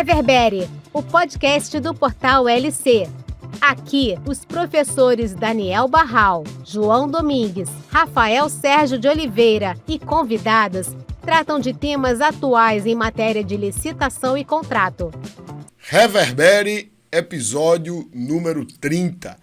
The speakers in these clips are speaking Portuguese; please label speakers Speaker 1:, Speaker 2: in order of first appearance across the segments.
Speaker 1: Reverbere, o podcast do Portal LC. Aqui, os professores Daniel Barral, João Domingues, Rafael Sérgio de Oliveira e convidados tratam de temas atuais em matéria de licitação e contrato.
Speaker 2: Reverbere, episódio número 30.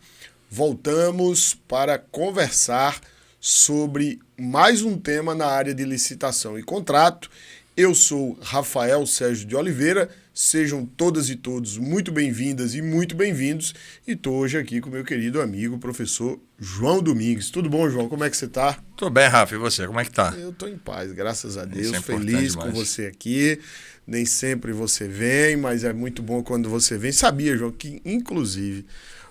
Speaker 2: Voltamos para conversar sobre mais um tema na área de licitação e contrato. Eu sou Rafael Sérgio de Oliveira, sejam todas e todos muito bem-vindas e muito bem-vindos. E estou hoje aqui com meu querido amigo, professor João Domingues. Tudo bom, João? Como é que você está?
Speaker 3: Tô bem, Rafa. E você? Como é que tá?
Speaker 2: Eu estou em paz, graças a Deus.
Speaker 3: Isso é
Speaker 2: Feliz
Speaker 3: demais.
Speaker 2: com você aqui. Nem sempre você vem, mas é muito bom quando você vem. Sabia, João, que inclusive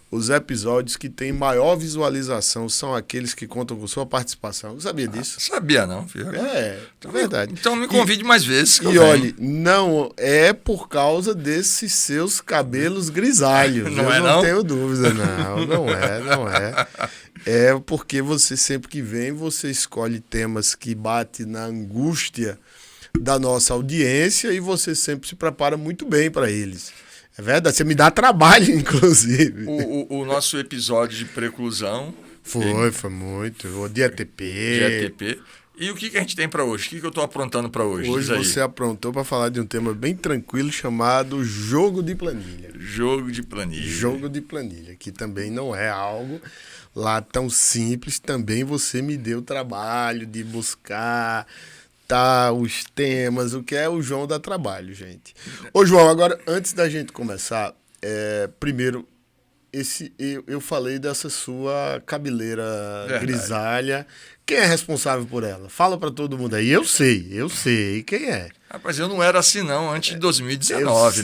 Speaker 2: os episódios que têm maior visualização são aqueles que contam com sua participação. Não sabia disso?
Speaker 3: Sabia não, filho.
Speaker 2: É verdade.
Speaker 3: Então me convide mais vezes.
Speaker 2: E olhe, não é por causa desses seus cabelos grisalhos.
Speaker 3: Não
Speaker 2: eu
Speaker 3: é,
Speaker 2: não
Speaker 3: não?
Speaker 2: tenho dúvida, não é. É porque você sempre que vem, você escolhe temas que batem na angústia da nossa audiência e você sempre se prepara muito bem para eles. É verdade, você me dá trabalho, inclusive.
Speaker 3: O nosso episódio de preclusão.
Speaker 2: Foi muito. O de ATP.
Speaker 3: GTP. E o que a gente tem para hoje? O que eu tô aprontando para hoje?
Speaker 2: Hoje você aprontou para falar de um tema bem tranquilo chamado jogo de planilha.
Speaker 3: Jogo de planilha.
Speaker 2: Jogo de planilha, que também não é algo lá tão simples. Também você me deu o trabalho de buscar os temas, o que é o João dá trabalho, gente. Ô, João, agora, antes da gente começar, primeiro, eu falei dessa sua cabeleira grisalha. Quem é responsável por ela? Fala pra todo mundo aí. Eu sei quem é.
Speaker 3: Rapaz, eu não era assim não, antes de 2019,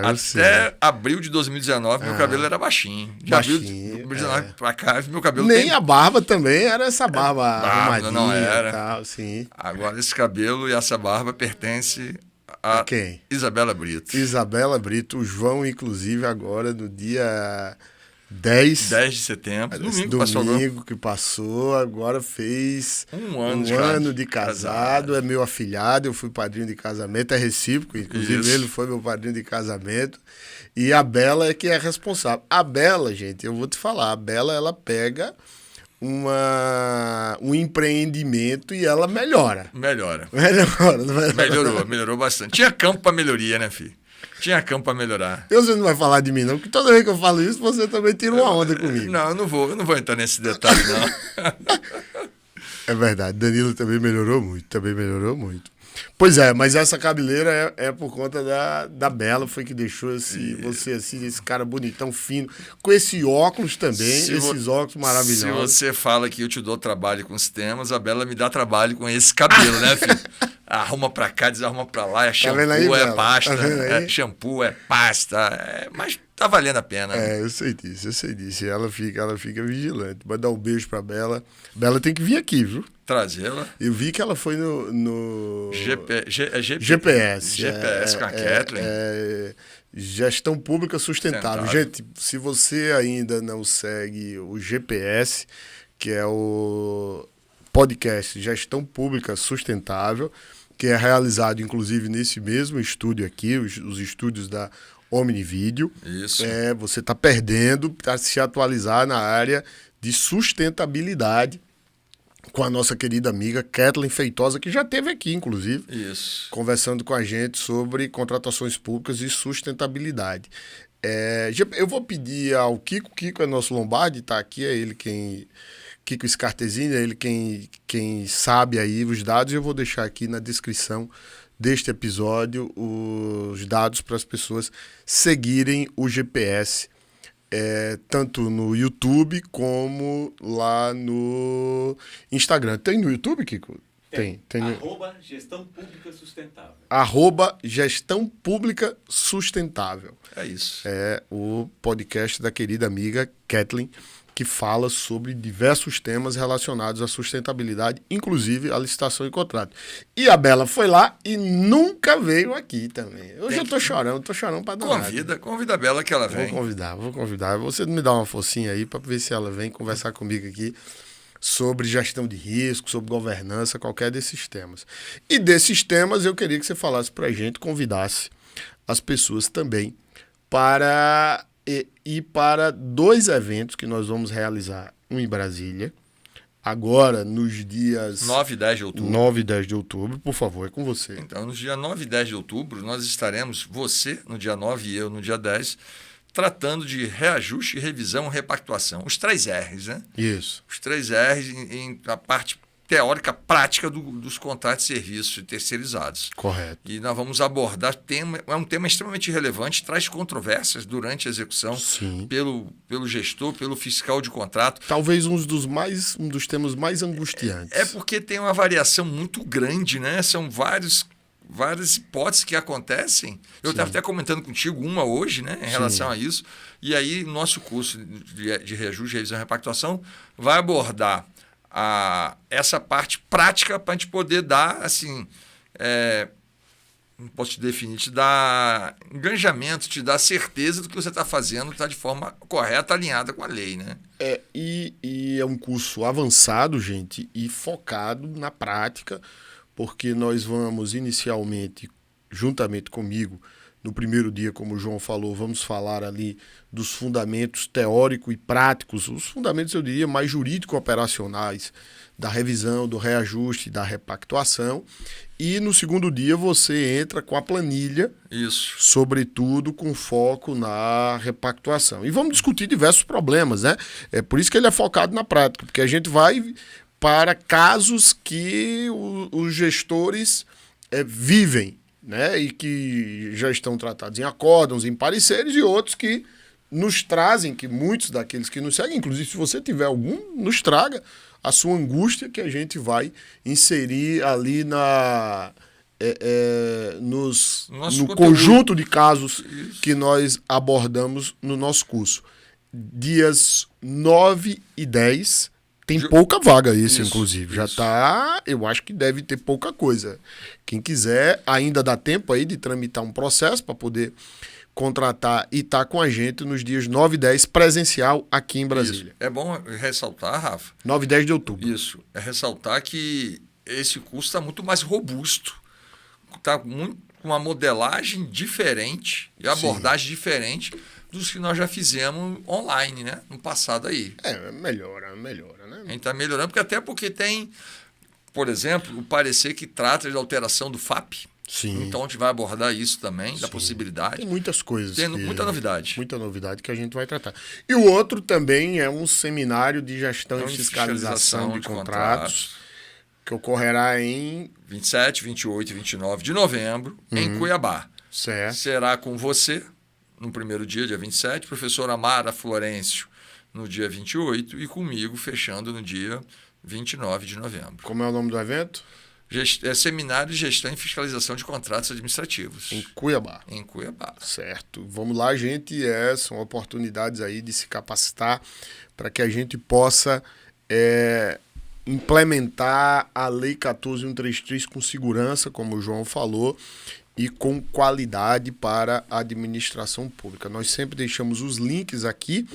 Speaker 3: Até abril de 2019, meu cabelo era baixinho. De abril de 2019 pra cá, meu cabelo
Speaker 2: nem a barba também era essa barba arrumadinha
Speaker 3: não era.
Speaker 2: E tal, sim.
Speaker 3: Agora esse cabelo e essa barba pertence a
Speaker 2: quem?
Speaker 3: Isabela Brito.
Speaker 2: Isabela Brito, o João, inclusive, agora no dia 10
Speaker 3: de setembro, domingo
Speaker 2: que passou, agora fez
Speaker 3: um
Speaker 2: ano de casado, é meu afilhado, eu fui padrinho de casamento, é recíproco, inclusive
Speaker 3: Isso.
Speaker 2: Ele foi meu padrinho de casamento, e a Bela é que é responsável. A Bela, gente, eu vou te falar, a Bela, ela pega um empreendimento e ela melhora.
Speaker 3: Melhorou bastante. Tinha campo para melhoria, né, filho? Tinha campo para melhorar.
Speaker 2: Você não vai falar de mim, não, porque toda vez que eu falo isso, você também tira uma onda comigo.
Speaker 3: Não, eu não vou entrar nesse detalhe, não.
Speaker 2: É verdade, Danilo também melhorou muito. Pois é, mas essa cabeleira é por conta da Bela, foi que deixou você assim, esse cara bonitão, fino, com esse óculos também, esses óculos maravilhosos.
Speaker 3: Se você fala que eu te dou trabalho com os temas, a Bela me dá trabalho com esse cabelo, né, filho? Arruma pra cá, desarruma pra lá, é shampoo,
Speaker 2: aí,
Speaker 3: é pasta, é shampoo, é pasta, mas tá valendo a pena.
Speaker 2: Né? Eu sei disso. Ela fica vigilante. Vai dar um beijo pra Bela. Bela tem que vir aqui, viu?
Speaker 3: Trazê-la.
Speaker 2: Eu vi que ela foi no
Speaker 3: GPS. GPS com a Kathleen.
Speaker 2: Gestão Pública Sustentável. Gente, se você ainda não segue o GPS, que é o podcast Gestão Pública Sustentável, que é realizado, inclusive, nesse mesmo estúdio aqui, os estúdios da Omnivídeo.
Speaker 3: Isso.
Speaker 2: Você está perdendo para se atualizar na área de sustentabilidade com a nossa querida amiga Kathleen Feitosa, que já esteve aqui, inclusive, conversando com a gente sobre contratações públicas e sustentabilidade. Eu vou pedir ao Kiko é nosso Lombardi, está aqui, é ele quem... Kiko Scartesini, é ele quem sabe aí os dados. Eu vou deixar aqui na descrição deste episódio os dados para as pessoas seguirem o GPS, tanto no YouTube como lá no Instagram. Tem no YouTube, Kiko? Tem.
Speaker 4: @Gestão Pública Sustentável.
Speaker 2: @Gestão Pública Sustentável.
Speaker 3: É isso.
Speaker 2: É o podcast da querida amiga Kathleen, que fala sobre diversos temas relacionados à sustentabilidade, inclusive a licitação e contrato. E a Bela foi lá e nunca veio aqui também. Hoje eu tô chorando pra dar.
Speaker 3: Convida a Bela que ela vem.
Speaker 2: Vou convidar. Você me dá uma forcinha aí para ver se ela vem conversar comigo aqui sobre gestão de risco, sobre governança, qualquer desses temas. E desses temas eu queria que você falasse pra gente, convidasse as pessoas também para ir para 2 eventos que nós vamos realizar, um em Brasília, agora nos dias
Speaker 3: 9 e 10 de outubro.
Speaker 2: 9 e 10 de outubro, por favor, é com você.
Speaker 3: Então, nos dias 9 e 10 de outubro, nós estaremos, você no dia 9 e eu no dia 10, tratando de reajuste, revisão e repactuação. Os 3 R's, né?
Speaker 2: Isso.
Speaker 3: Os 3 R's em a parte teórica, prática dos contratos de serviços terceirizados.
Speaker 2: Correto.
Speaker 3: E nós vamos abordar é um tema extremamente relevante, traz controvérsias durante a execução.
Speaker 2: Sim.
Speaker 3: Pelo gestor, pelo fiscal de contrato.
Speaker 2: Talvez um dos temas mais angustiantes.
Speaker 3: É porque tem uma variação muito grande, né? São várias hipóteses que acontecem. Eu estava até comentando contigo uma hoje, né, em relação a isso. E aí, nosso curso de reajuste, revisão e repactuação vai abordar essa parte prática para a gente poder dar, assim, não posso te definir, te dar engajamento, te dar certeza do que você está fazendo, está de forma correta, alinhada com a lei, né?
Speaker 2: E é um curso avançado, gente, e focado na prática, porque nós vamos inicialmente, juntamente comigo, no primeiro dia, como o João falou, vamos falar ali dos fundamentos teóricos e práticos, os fundamentos, eu diria, mais jurídico-operacionais, da revisão, do reajuste, da repactuação. E no segundo dia você entra com a planilha,
Speaker 3: isso,
Speaker 2: sobretudo com foco na repactuação. E vamos discutir diversos problemas, né? É por isso que ele é focado na prática, porque a gente vai para casos que os gestores vivem, né? E que já estão tratados em acórdãos, em pareceres, e outros que nos trazem, que muitos daqueles que nos seguem, inclusive se você tiver algum, nos traga a sua angústia, que a gente vai inserir ali no conjunto de casos que nós abordamos no nosso curso. Dias 9 e 10, tem pouca vaga esse, inclusive. Já está, eu acho que deve ter pouca coisa. Quem quiser, ainda dá tempo aí de tramitar um processo para poder contratar e estar com a gente nos dias 9 e 10, presencial aqui em Brasília.
Speaker 3: Isso. É bom ressaltar, Rafa.
Speaker 2: 9 e 10 de outubro.
Speaker 3: Isso. É ressaltar que esse curso está muito mais robusto. Está com uma modelagem diferente e abordagem diferente dos que nós já fizemos online, né? No passado aí.
Speaker 2: Melhora, né?
Speaker 3: A gente está melhorando, porque tem, por exemplo, o parecer que trata de alteração do FAP.
Speaker 2: Sim.
Speaker 3: Então a gente vai abordar isso também, da possibilidade.
Speaker 2: Tem muitas coisas.
Speaker 3: Tem muita novidade.
Speaker 2: Muita novidade que a gente vai tratar. E o outro também é um seminário de gestão e fiscalização de contratos, que ocorrerá em
Speaker 3: 27, 28 e 29 de novembro, em Cuiabá.
Speaker 2: Certo.
Speaker 3: Será com você, no primeiro dia 27, professora Mara Florencio, no dia 28, e comigo, fechando no dia 29 de novembro.
Speaker 2: Como é o nome do evento?
Speaker 3: Seminário de Gestão e Fiscalização de Contratos Administrativos.
Speaker 2: Em Cuiabá.
Speaker 3: Em Cuiabá.
Speaker 2: Certo. Vamos lá, gente. São oportunidades aí de se capacitar para que a gente possa implementar a Lei 14.133 com segurança, como o João falou, e com qualidade para a administração pública. Nós sempre deixamos os links aqui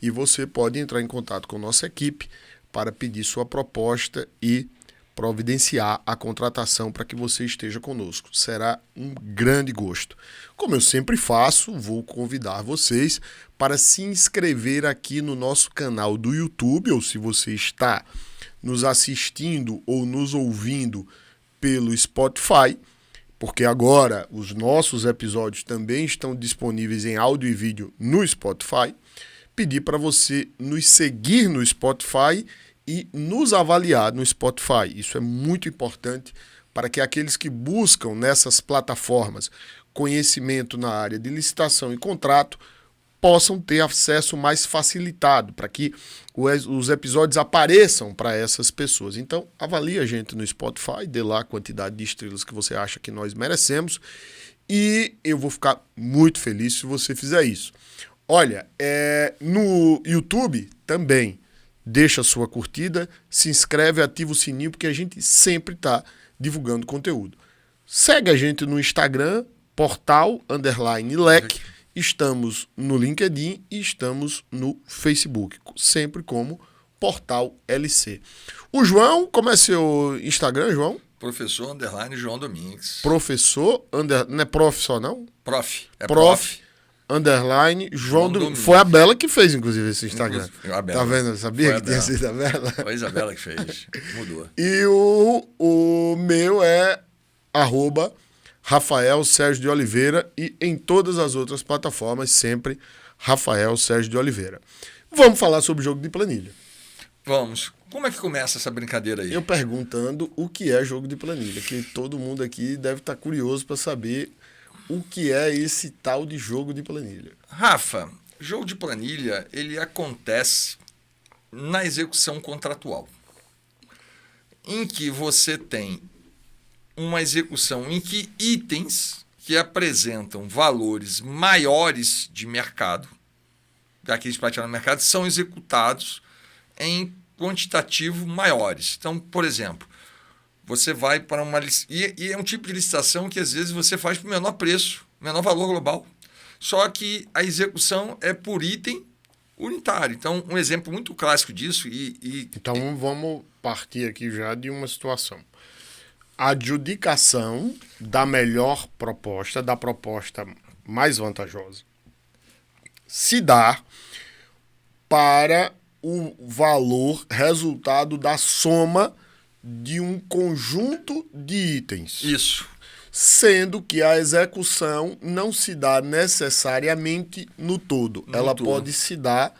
Speaker 2: e você pode entrar em contato com nossa equipe para pedir sua proposta e providenciar a contratação para que você esteja conosco. Será um grande gosto. Como eu sempre faço, vou convidar vocês para se inscrever aqui no nosso canal do YouTube, ou se você está nos assistindo ou nos ouvindo pelo Spotify, porque agora os nossos episódios também estão disponíveis em áudio e vídeo no Spotify. Pedir para você nos seguir no Spotify e nos avaliar no Spotify. Isso é muito importante para que aqueles que buscam nessas plataformas conhecimento na área de licitação e contrato possam ter acesso mais facilitado, para que os episódios apareçam para essas pessoas. Então, avalie a gente no Spotify, dê lá a quantidade de estrelas que você acha que nós merecemos, e eu vou ficar muito feliz se você fizer isso. Olha, no YouTube também, deixa a sua curtida, se inscreve, ativa o sininho, porque a gente sempre está divulgando conteúdo. Segue a gente no Instagram, portal_LEC. Estamos no LinkedIn e estamos no Facebook, sempre como Portal LC. O João, como é seu Instagram, João?
Speaker 3: Professor _ João Domingues.
Speaker 2: Professor, não é prof só não?
Speaker 3: Prof.
Speaker 2: Prof. Underline João Domingos. Foi a Bela que fez, inclusive, esse Instagram.
Speaker 3: A Bela.
Speaker 2: Tá vendo? Eu sabia que tinha sido a Bela.
Speaker 3: Foi a Isabela que fez. Mudou.
Speaker 2: E o meu é @Rafael Sérgio de Oliveira e em todas as outras plataformas, sempre Rafael Sérgio de Oliveira. Vamos falar sobre jogo de planilha.
Speaker 3: Vamos. Como é que começa essa brincadeira aí?
Speaker 2: Eu perguntando o que é jogo de planilha, que todo mundo aqui deve estar curioso para saber o que é esse tal de jogo de planilha.
Speaker 3: Rafa, jogo de planilha, ele acontece na execução contratual, em que você tem uma execução em que itens que apresentam valores maiores de mercado, daqueles praticados no mercado, são executados em quantitativo maiores. Então, por exemplo, você vai para uma... E é um tipo de licitação que às vezes você faz por menor preço, menor valor global. Só que a execução é por item unitário. Então, um exemplo muito clássico disso...
Speaker 2: Então, vamos partir aqui já de uma situação. A adjudicação da melhor proposta, da proposta mais vantajosa, se dá para o valor resultado da soma de um conjunto de itens.
Speaker 3: Isso.
Speaker 2: Sendo que a execução não se dá necessariamente no todo. Ela pode se dar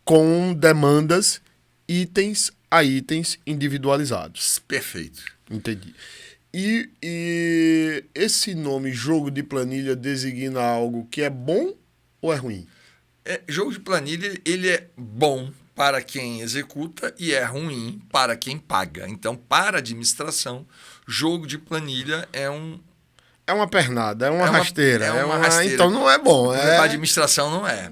Speaker 2: com demandas itens a itens individualizados.
Speaker 3: Perfeito.
Speaker 2: Entendi. E esse nome jogo de planilha designa algo que é bom ou é ruim?
Speaker 3: Jogo de planilha, ele é bom para quem executa e é ruim para quem paga. Então, para a administração, jogo de planilha é
Speaker 2: uma pernada, é uma rasteira.
Speaker 3: É uma rasteira.
Speaker 2: Então não é bom.
Speaker 3: Para a administração não é.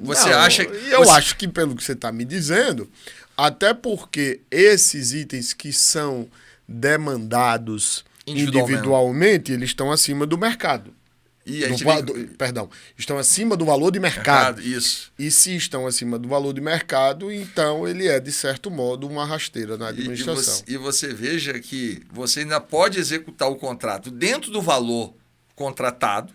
Speaker 2: Eu acho que, pelo que você está me dizendo, até porque esses itens que são demandados individualmente, eles estão acima do mercado. Estão acima do valor de mercado.
Speaker 3: Isso.
Speaker 2: E se estão acima do valor de mercado, então ele é, de certo modo, uma rasteira na administração.
Speaker 3: E você veja que você ainda pode executar o contrato dentro do valor contratado,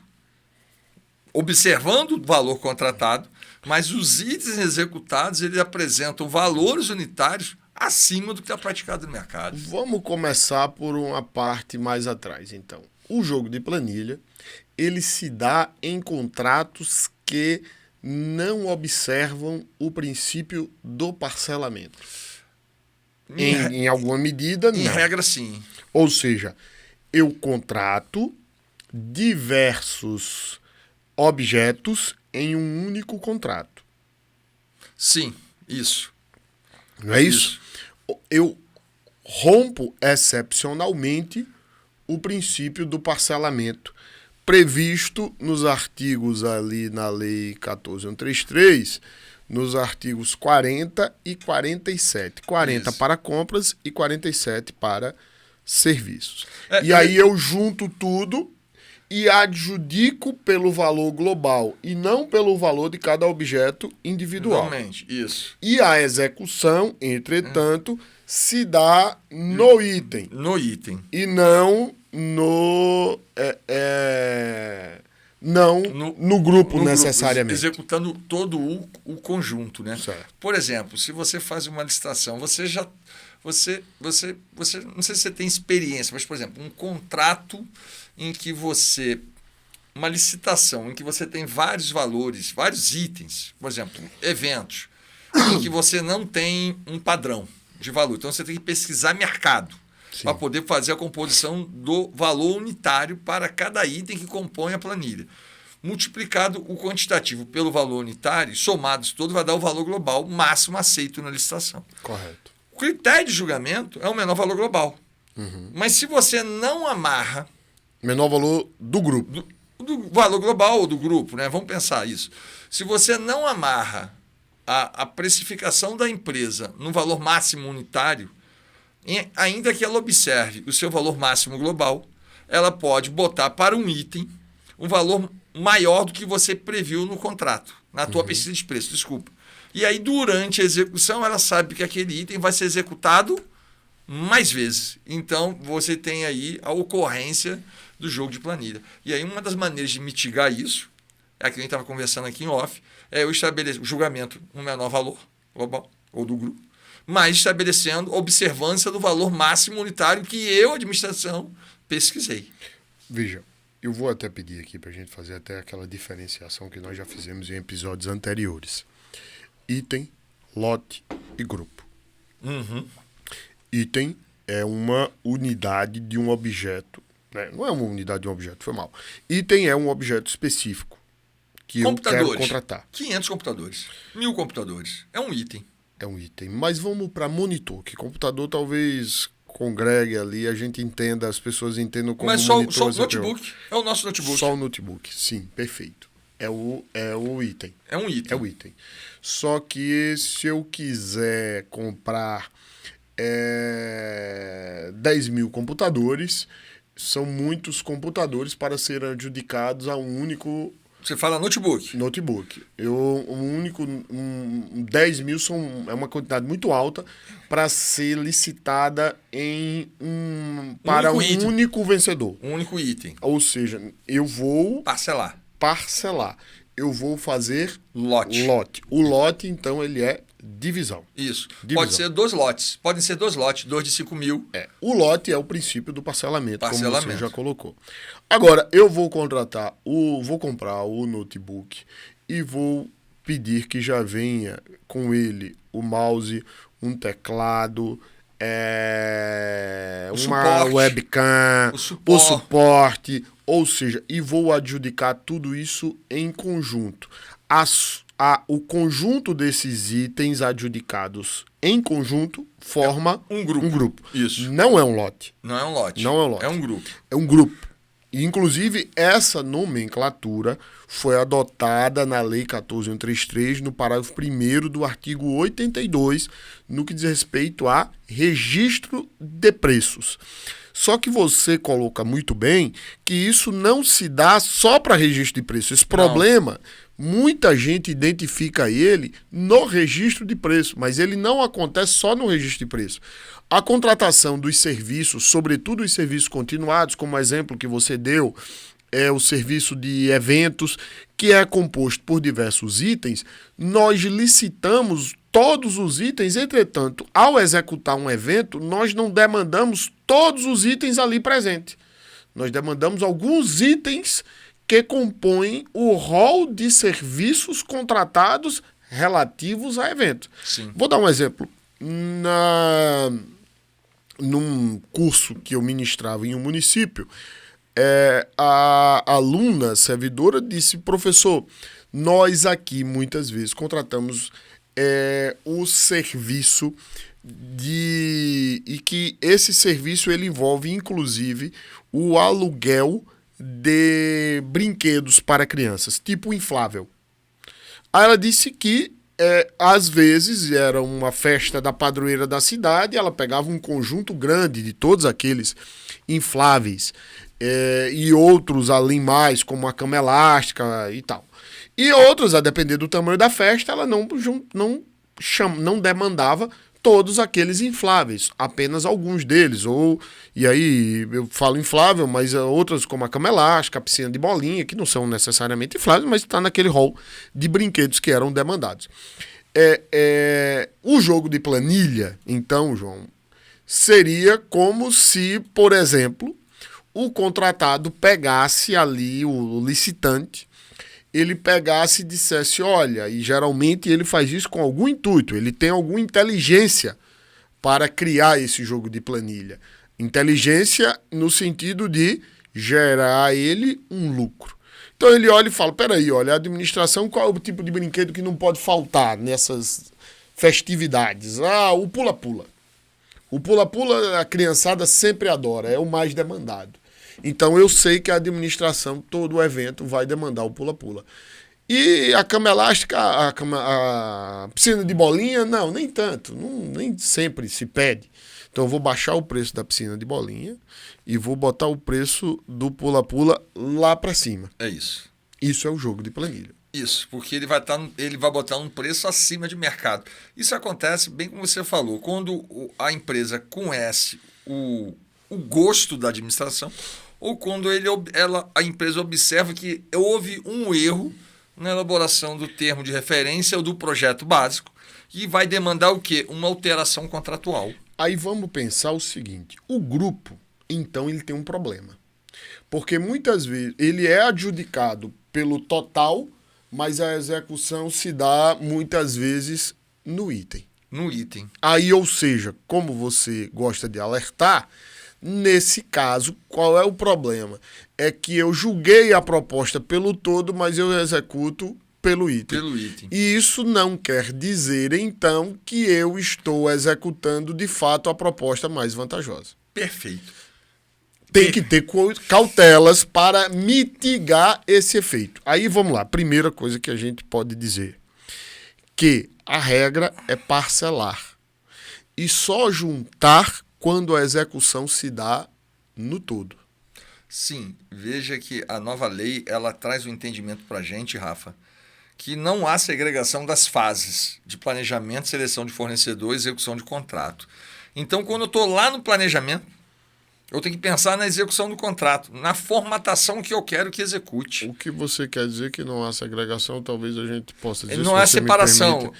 Speaker 3: observando o valor contratado, mas os itens executados eles apresentam valores unitários acima do que está praticado no mercado.
Speaker 2: Vamos começar por uma parte mais atrás, então. O jogo de planilha, ele se dá em contratos que não observam o princípio do parcelamento. Em alguma medida, não.
Speaker 3: Em regra, sim.
Speaker 2: Ou seja, eu contrato diversos objetos em um único contrato.
Speaker 3: Sim, isso.
Speaker 2: Não é isso? Eu rompo excepcionalmente o princípio do parcelamento previsto nos artigos ali na Lei 14.133, nos artigos 40 e 47. 40
Speaker 3: Isso.
Speaker 2: para compras e 47 para serviços. E aí eu junto tudo e adjudico pelo valor global e não pelo valor de cada objeto individual.
Speaker 3: Normalmente, isso.
Speaker 2: E a execução, entretanto, se dá no item.
Speaker 3: No item.
Speaker 2: E não no grupo necessariamente.
Speaker 3: Executando todo o conjunto, né?
Speaker 2: Certo.
Speaker 3: Por exemplo, se você faz uma licitação, você não sei se você tem experiência, mas, por exemplo, um contrato em que uma licitação em que você tem vários valores, vários itens, por exemplo, eventos, em que você não tem um padrão de valor. Então, você tem que pesquisar mercado para poder fazer a composição do valor unitário para cada item que compõe a planilha. Multiplicado o quantitativo pelo valor unitário, somados todo, vai dar o valor global máximo aceito na licitação.
Speaker 2: Correto.
Speaker 3: O critério de julgamento é o menor valor global. Uhum. Mas se você não amarra...
Speaker 2: Menor valor do grupo.
Speaker 3: Do valor global ou do grupo, né? Vamos pensar isso. Se você não amarra a precificação da empresa no valor máximo unitário, ainda que ela observe o seu valor máximo global, ela pode botar para um item um valor maior do que você previu no contrato, na tua pesquisa de preço, desculpa. E aí, durante a execução, ela sabe que aquele item vai ser executado mais vezes. Então, você tem aí a ocorrência do jogo de planilha. E aí uma das maneiras de mitigar isso, é a que a gente estava conversando aqui em off, é eu estabelecer o julgamento no menor valor global ou do grupo, mas estabelecendo observância do valor máximo unitário que eu, administração, pesquisei.
Speaker 2: Veja, eu vou até pedir aqui para a gente fazer até aquela diferenciação que nós já fizemos em episódios anteriores. Item, lote e grupo. Item é uma unidade de um objeto. Né? Não é uma unidade de um objeto, foi mal. Item é um objeto específico que eu quero contratar.
Speaker 3: 500 computadores, 1000 computadores. É um item.
Speaker 2: É um item. Mas vamos para monitor, que computador talvez congregue ali, a gente entenda, as pessoas entendam como monitor.
Speaker 3: Mas só o notebook. É o nosso notebook.
Speaker 2: Só o notebook, sim, perfeito. É o item.
Speaker 3: É um item.
Speaker 2: É o item. Só que se eu quiser comprar 10 mil computadores, são muitos computadores para serem adjudicados a um único...
Speaker 3: Você fala notebook.
Speaker 2: 10 mil é uma quantidade muito alta para ser licitada para um único vencedor.
Speaker 3: Um único item.
Speaker 2: Ou seja, eu vou...
Speaker 3: Parcelar.
Speaker 2: Eu vou fazer
Speaker 3: lote.
Speaker 2: O lote, então, ele é divisão.
Speaker 3: Isso.
Speaker 2: Divisão.
Speaker 3: Pode ser 2 lotes. Podem ser 2 lotes, 2 de 5 mil.
Speaker 2: O lote é o princípio do parcelamento, como você já colocou. Agora, eu vou comprar o notebook e vou pedir que já venha com ele o mouse, um teclado, uma webcam, o suporte, ou seja, e vou adjudicar tudo isso em conjunto. O conjunto desses itens adjudicados em conjunto forma um grupo.
Speaker 3: Isso.
Speaker 2: Não é um lote.
Speaker 3: Não é um lote. É um grupo.
Speaker 2: É um grupo. E, inclusive, essa nomenclatura foi adotada na Lei 14.133, no parágrafo 1º do artigo 82, no que diz respeito a registro de preços. Só que você coloca muito bem que isso não se dá só para registro de preços. Esse problema, muita gente identifica ele no registro de preço, mas ele não acontece só no registro de preço. A contratação dos serviços, sobretudo os serviços continuados, como o exemplo que você deu, é o serviço de eventos, que é composto por diversos itens, nós licitamos todos os itens, entretanto, ao executar um evento, nós não demandamos todos os itens ali presentes. Nós demandamos alguns itens que compõem o rol de serviços contratados relativos a evento.
Speaker 3: Sim.
Speaker 2: Vou dar um exemplo. Num curso que eu ministrava em um município, a aluna servidora disse: professor, nós aqui muitas vezes contratamos o serviço e que esse serviço ele envolve inclusive o aluguel de brinquedos para crianças, tipo inflável. Aí ela disse que às vezes era uma festa da padroeira da cidade, ela pegava um conjunto grande de todos aqueles infláveis e outros além mais, como a cama elástica e tal. E outros, a depender do tamanho da festa, ela não demandava todos aqueles infláveis, apenas alguns deles. E aí eu falo inflável, mas outras como a cama elástica, a piscina de bolinha, que não são necessariamente infláveis, mas está naquele rol de brinquedos que eram demandados. O jogo de planilha, então, João, seria como se, por exemplo, o contratado pegasse ali, o licitante, ele pegasse e dissesse: olha, e geralmente ele faz isso com algum intuito, ele tem alguma inteligência para criar esse jogo de planilha. Inteligência no sentido de gerar ele um lucro. Então ele olha e fala: peraí, olha, a administração, qual é o tipo de brinquedo que não pode faltar nessas festividades? O pula-pula. O pula-pula a criançada sempre adora, é o mais demandado. Então eu sei que a administração, todo o evento, vai demandar o pula-pula. E a cama elástica, a piscina de bolinha, não, nem tanto. Nem sempre se pede. Então eu vou baixar o preço da piscina de bolinha e vou botar o preço do pula-pula lá para cima.
Speaker 3: É isso.
Speaker 2: Isso é o jogo de planilha.
Speaker 3: Isso, porque ele vai botar um preço acima de mercado. Isso acontece, bem como você falou, quando a empresa conhece o gosto da administração, ou quando a empresa observa que houve um erro na elaboração do termo de referência ou do projeto básico e vai demandar o quê? Uma alteração contratual.
Speaker 2: Aí vamos pensar o seguinte, o grupo, então, ele tem um problema. Porque muitas vezes ele é adjudicado pelo total, mas a execução se dá muitas vezes no item.
Speaker 3: No item.
Speaker 2: Aí, ou seja, como você gosta de alertar, nesse caso, qual é o problema? É que eu julguei a proposta pelo todo, mas eu executo pelo item.
Speaker 3: Pelo item.
Speaker 2: E isso não quer dizer, então, que eu estou executando, de fato, a proposta mais vantajosa.
Speaker 3: Perfeito.
Speaker 2: Tem que ter cautelas para mitigar esse efeito. Aí, vamos lá. Primeira coisa que a gente pode dizer, que a regra é parcelar. E só juntar quando a execução se dá no todo.
Speaker 3: Sim, veja que a nova lei ela traz um entendimento para a gente, Rafa, que não há segregação das fases de planejamento, seleção de fornecedor e execução de contrato. Então, quando eu estou lá no planejamento, eu tenho que pensar na execução do contrato, na formatação que eu quero que execute.
Speaker 2: O que você quer dizer que não há segregação, talvez a gente possa dizer.
Speaker 3: Não há separação.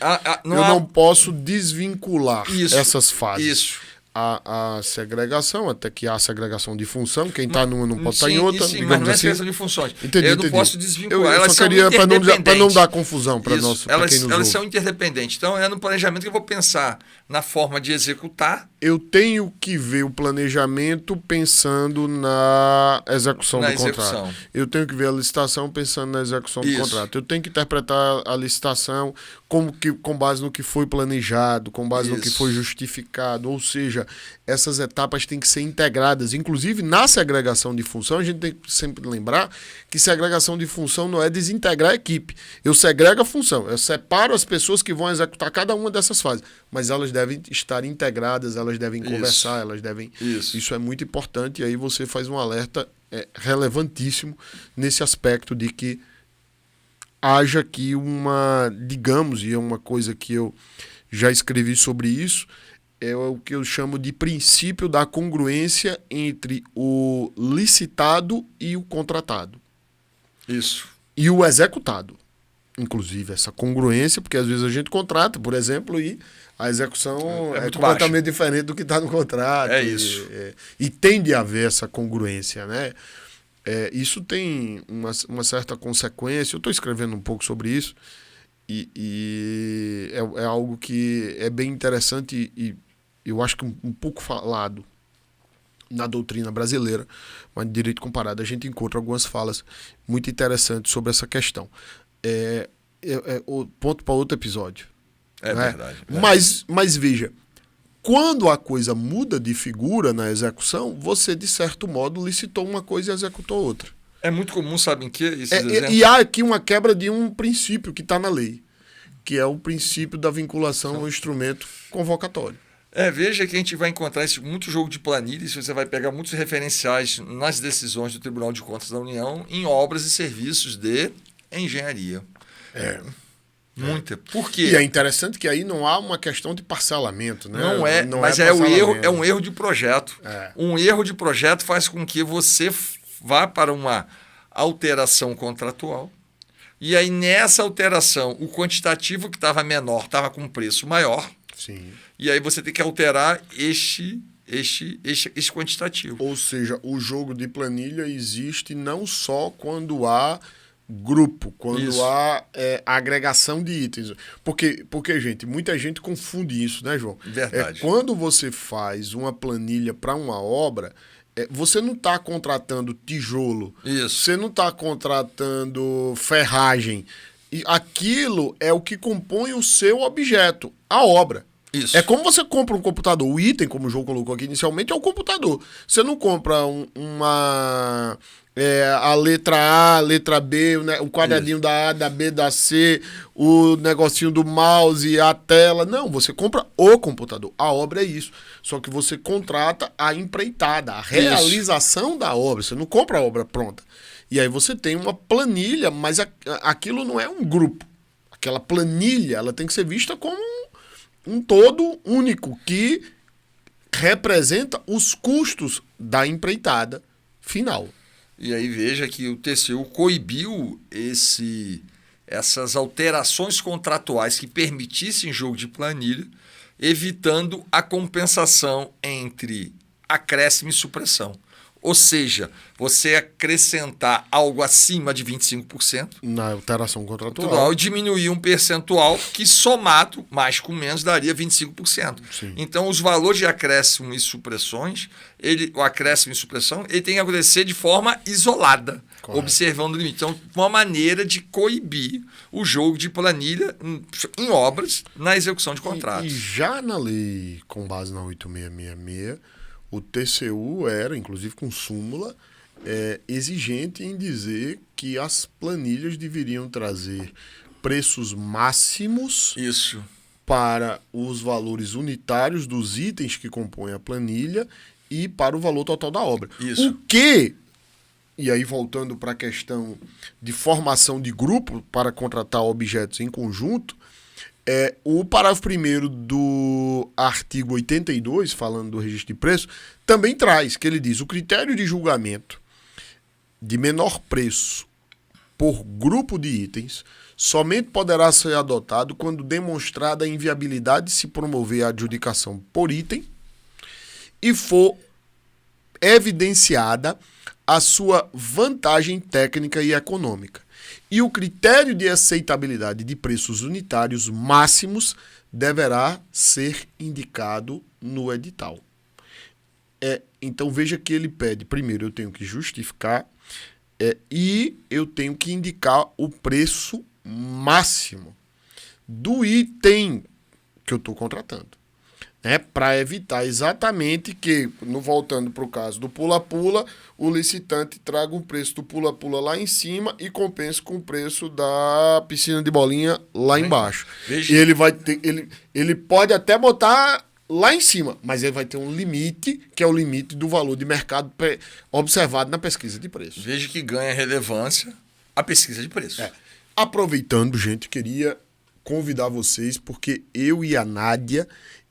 Speaker 2: Não posso desvincular essas fases.
Speaker 3: Isso.
Speaker 2: A segregação, até que há segregação de função, quem está numa não pode estar em outra.
Speaker 3: Sim, mas não é segregação de funções.
Speaker 2: Entendi,
Speaker 3: eu não posso desvincular.
Speaker 2: Eu só queria, para não dar confusão para nós.
Speaker 3: Elas são interdependentes. Então, é no planejamento que eu vou pensar na forma de executar.
Speaker 2: Eu tenho que ver o planejamento pensando na execução do contrato. Eu tenho que ver a licitação pensando na execução do contrato. Eu tenho que interpretar a licitação com base no que foi planejado, com base no que foi justificado. Ou seja, essas etapas têm que ser integradas. Inclusive, na segregação de função, a gente tem que sempre lembrar que segregação de função não é desintegrar a equipe. Eu segrego a função, eu separo as pessoas que vão executar cada uma dessas fases. Mas elas devem estar integradas, elas devem conversar, elas devem... Isso é muito importante, e aí você faz um alerta relevantíssimo nesse aspecto de que haja aqui digamos, e é uma coisa que eu já escrevi sobre isso, é o que eu chamo de princípio da congruência entre o licitado e o contratado.
Speaker 3: Isso.
Speaker 2: E o executado. Inclusive, essa congruência, porque às vezes a gente contrata, por exemplo, e a execução é completamente diferente do que está no contrato.
Speaker 3: É isso.
Speaker 2: E tem de haver essa congruência, né? Isso tem uma certa consequência. Eu estou escrevendo um pouco sobre isso e é algo que é bem interessante e eu acho que um pouco falado na doutrina brasileira, mas de direito comparado a gente encontra algumas falas muito interessantes sobre essa questão. O ponto para outro episódio.
Speaker 3: É verdade.
Speaker 2: Mas veja, quando a coisa muda de figura na execução, você, de certo modo, licitou uma coisa e executou outra.
Speaker 3: É muito comum, sabe em que?
Speaker 2: E há aqui uma quebra de um princípio que está na lei, que é o princípio da vinculação ao instrumento convocatório.
Speaker 3: Veja que a gente vai encontrar muito jogo de planilhas, você vai pegar muitos referenciais nas decisões do Tribunal de Contas da União em obras e serviços de engenharia. Muita. Por quê?
Speaker 2: E é interessante que aí não há uma questão de parcelamento, né?
Speaker 3: Mas é um erro de projeto. Um erro de projeto faz com que você vá para uma alteração contratual. E aí, nessa alteração, o quantitativo que estava menor estava com um preço maior.
Speaker 2: Sim.
Speaker 3: E aí você tem que alterar este quantitativo.
Speaker 2: Ou seja, o jogo de planilha existe não só quando há grupo, quando há agregação de itens. Porque, gente, muita gente confunde isso, né, João?
Speaker 3: Verdade.
Speaker 2: Quando você faz uma planilha para uma obra, você não está contratando tijolo, você não está contratando ferragem. E aquilo é o que compõe o seu objeto, a obra.
Speaker 3: Isso.
Speaker 2: É como você compra um computador. O item, como o João colocou aqui inicialmente, é o computador. Você não compra a letra A, a letra B, o quadradinho da A, da B, da C, o negocinho do mouse, a tela. Não, você compra o computador. A obra é isso. Só que você contrata a empreitada, a realização da obra. Você não compra a obra pronta. E aí você tem uma planilha, mas aquilo não é um grupo. Aquela planilha, ela tem que ser vista como um todo único que representa os custos da empreitada final.
Speaker 3: E aí veja que o TCU coibiu essas alterações contratuais que permitissem jogo de planilha, evitando a compensação entre acréscimo e supressão. Ou seja, você acrescentar algo acima de 25%
Speaker 2: na alteração contratual
Speaker 3: e diminuir um percentual que somado, mais com menos, daria 25%.
Speaker 2: Sim.
Speaker 3: Então, os valores de acréscimo e supressões, o acréscimo e supressão, ele tem que acontecer de forma isolada, correto, observando o limite. Então, uma maneira de coibir o jogo de planilha em obras na execução de contratos.
Speaker 2: E já na lei com base na 8666, o TCU era, inclusive com súmula, exigente em dizer que as planilhas deveriam trazer preços máximos para os valores unitários dos itens que compõem a planilha e para o valor total da obra.
Speaker 3: Isso.
Speaker 2: O que, e aí voltando para a questão de formação de grupo para contratar objetos em conjunto, o parágrafo 1º do artigo 82, falando do registro de preço, também traz, que ele diz, o critério de julgamento de menor preço por grupo de itens somente poderá ser adotado quando demonstrada a inviabilidade de se promover a adjudicação por item e for evidenciada a sua vantagem técnica e econômica. E o critério de aceitabilidade de preços unitários máximos deverá ser indicado no edital. Então veja que ele pede, primeiro eu tenho que justificar e eu tenho que indicar o preço máximo do item que eu estou contratando. Para evitar exatamente que, voltando para o caso do pula-pula, o licitante traga o preço do pula-pula lá em cima e compense com o preço da piscina de bolinha lá embaixo.
Speaker 3: Veja.
Speaker 2: E ele vai ter, ele pode até botar lá em cima, mas ele vai ter um limite, que é o limite do valor de mercado observado na pesquisa de preço.
Speaker 3: Veja que ganha relevância a pesquisa de preço.
Speaker 2: Aproveitando, gente, queria convidar vocês, porque eu e a Nádia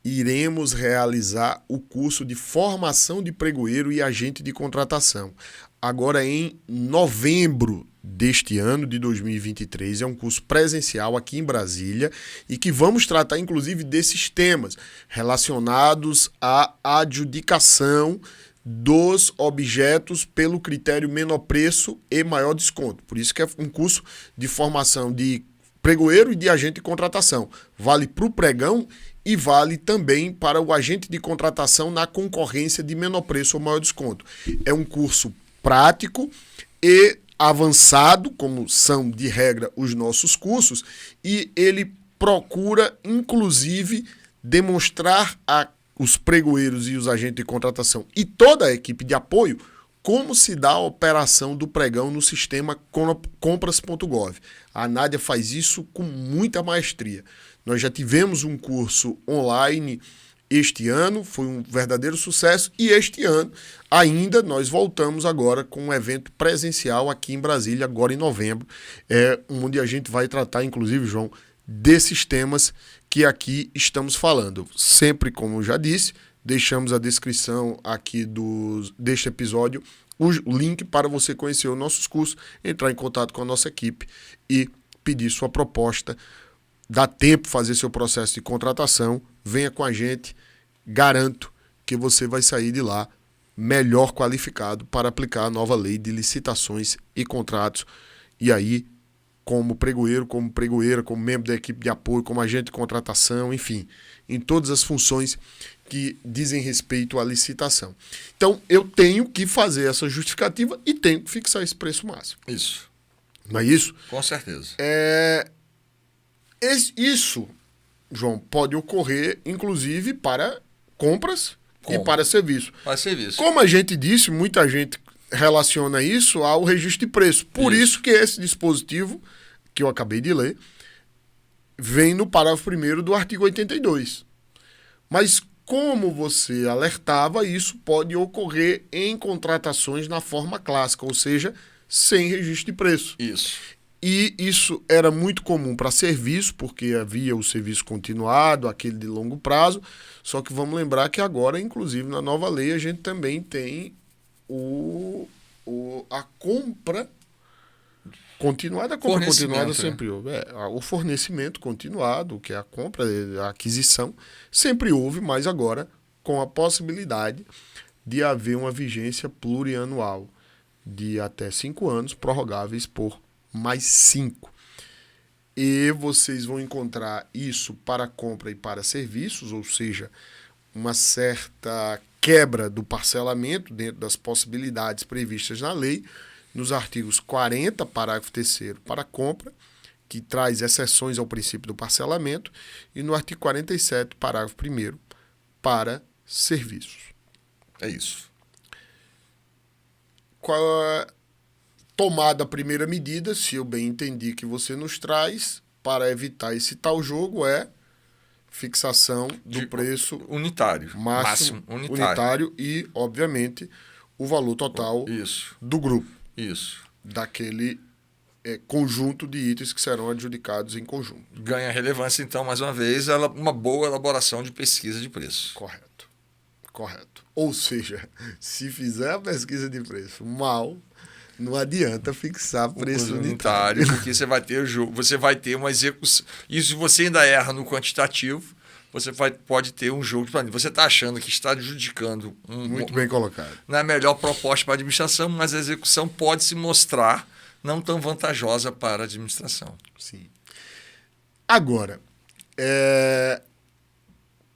Speaker 2: iremos realizar o curso de formação de pregoeiro e agente de contratação. Agora em novembro deste ano, de 2023, é um curso presencial aqui em Brasília e que vamos tratar inclusive desses temas relacionados à adjudicação dos objetos pelo critério menor preço e maior desconto. Por isso que é um curso de formação de pregoeiro e de agente de contratação. Vale para o pregão e vale também para o agente de contratação na concorrência de menor preço ou maior desconto. É um curso prático e avançado, como são de regra os nossos cursos, e ele procura, inclusive, demonstrar os pregoeiros e os agentes de contratação e toda a equipe de apoio como se dá a operação do pregão no sistema compras.gov. A Nádia faz isso com muita maestria. Nós já tivemos um curso online este ano, foi um verdadeiro sucesso, e este ano ainda nós voltamos agora com um evento presencial aqui em Brasília, agora em novembro, onde a gente vai tratar, inclusive, João, desses temas que aqui estamos falando. Sempre, como eu já disse, deixamos a descrição aqui deste episódio, o link para você conhecer os nossos cursos, entrar em contato com a nossa equipe e pedir sua proposta. Dá tempo fazer seu processo de contratação, venha com a gente, garanto que você vai sair de lá melhor qualificado para aplicar a nova lei de licitações e contratos. E aí, como pregoeiro, como pregoeira, como membro da equipe de apoio, como agente de contratação, enfim, em todas as funções que dizem respeito à licitação. Então, eu tenho que fazer essa justificativa e tenho que fixar esse preço máximo.
Speaker 3: Isso.
Speaker 2: Não é isso?
Speaker 3: Com certeza.
Speaker 2: Isso, João, pode ocorrer, inclusive, para compras e para serviço.
Speaker 3: Para serviço.
Speaker 2: Como a gente disse, muita gente relaciona isso ao registro de preço. Por isso que esse dispositivo, que eu acabei de ler, vem no parágrafo 1º do artigo 82. Mas, como você alertava, isso pode ocorrer em contratações na forma clássica, ou seja, sem registro de preço.
Speaker 3: Isso.
Speaker 2: E isso era muito comum para serviço, porque havia o serviço continuado, aquele de longo prazo. Só que vamos lembrar que agora, inclusive na nova lei, a gente também tem o a compra continuada, a compra continuada sempre houve. O fornecimento continuado, que é a compra, a aquisição, sempre houve, mas agora com a possibilidade de haver uma vigência plurianual de até 5 anos, prorrogáveis por mais 5. E vocês vão encontrar isso para compra e para serviços, ou seja, uma certa quebra do parcelamento dentro das possibilidades previstas na lei, nos artigos 40, parágrafo 3º, para compra, que traz exceções ao princípio do parcelamento, e no artigo 47, parágrafo 1º, para serviços.
Speaker 3: É isso.
Speaker 2: Qual é tomada a primeira medida, se eu bem entendi que você nos traz, para evitar esse tal jogo, é fixação do preço
Speaker 3: unitário,
Speaker 2: máximo unitário e, obviamente, o valor total do grupo.
Speaker 3: Isso.
Speaker 2: Daquele conjunto de itens que serão adjudicados em conjunto.
Speaker 3: Ganha relevância, então, mais uma vez, uma boa elaboração de pesquisa de preço.
Speaker 2: Correto. Ou seja, se fizer a pesquisa de preço mal, não adianta fixar preço unitário.
Speaker 3: Porque você vai ter você vai ter uma execução. E se você ainda erra no quantitativo, você pode ter um jogo de planilha. Você está achando que está adjudicando
Speaker 2: muito bem colocado.
Speaker 3: Não é a melhor proposta para a administração, mas a execução pode se mostrar não tão vantajosa para a administração.
Speaker 2: Sim. Agora,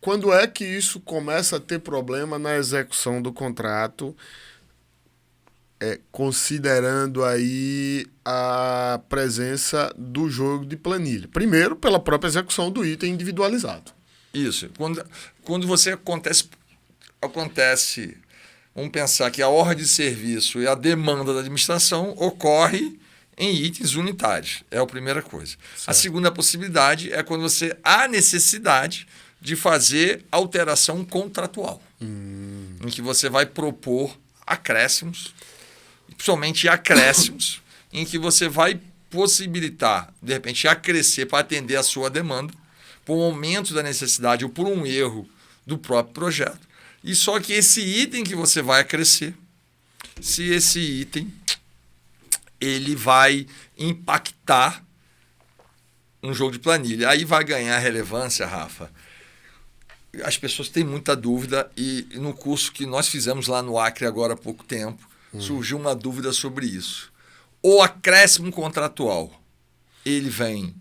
Speaker 2: quando é que isso começa a ter problema na execução do contrato, considerando aí a presença do jogo de planilha? Primeiro, pela própria execução do item individualizado.
Speaker 3: Isso. Quando você acontece, vamos pensar que a ordem de serviço e a demanda da administração ocorre em itens unitários. É a primeira coisa. Certo. A segunda possibilidade é quando você há necessidade de fazer alteração contratual, em que você vai propor acréscimos, principalmente acréscimos, em que você vai possibilitar, de repente, acrescer para atender a sua demanda, por um aumento da necessidade ou por um erro do próprio projeto. E só que esse item que você vai acrescer, se esse item ele vai impactar um jogo de planilha, aí vai ganhar relevância, Rafa. As pessoas têm muita dúvida e no curso que nós fizemos lá no Acre agora há pouco tempo, surgiu uma dúvida sobre isso. O acréscimo contratual, ele vem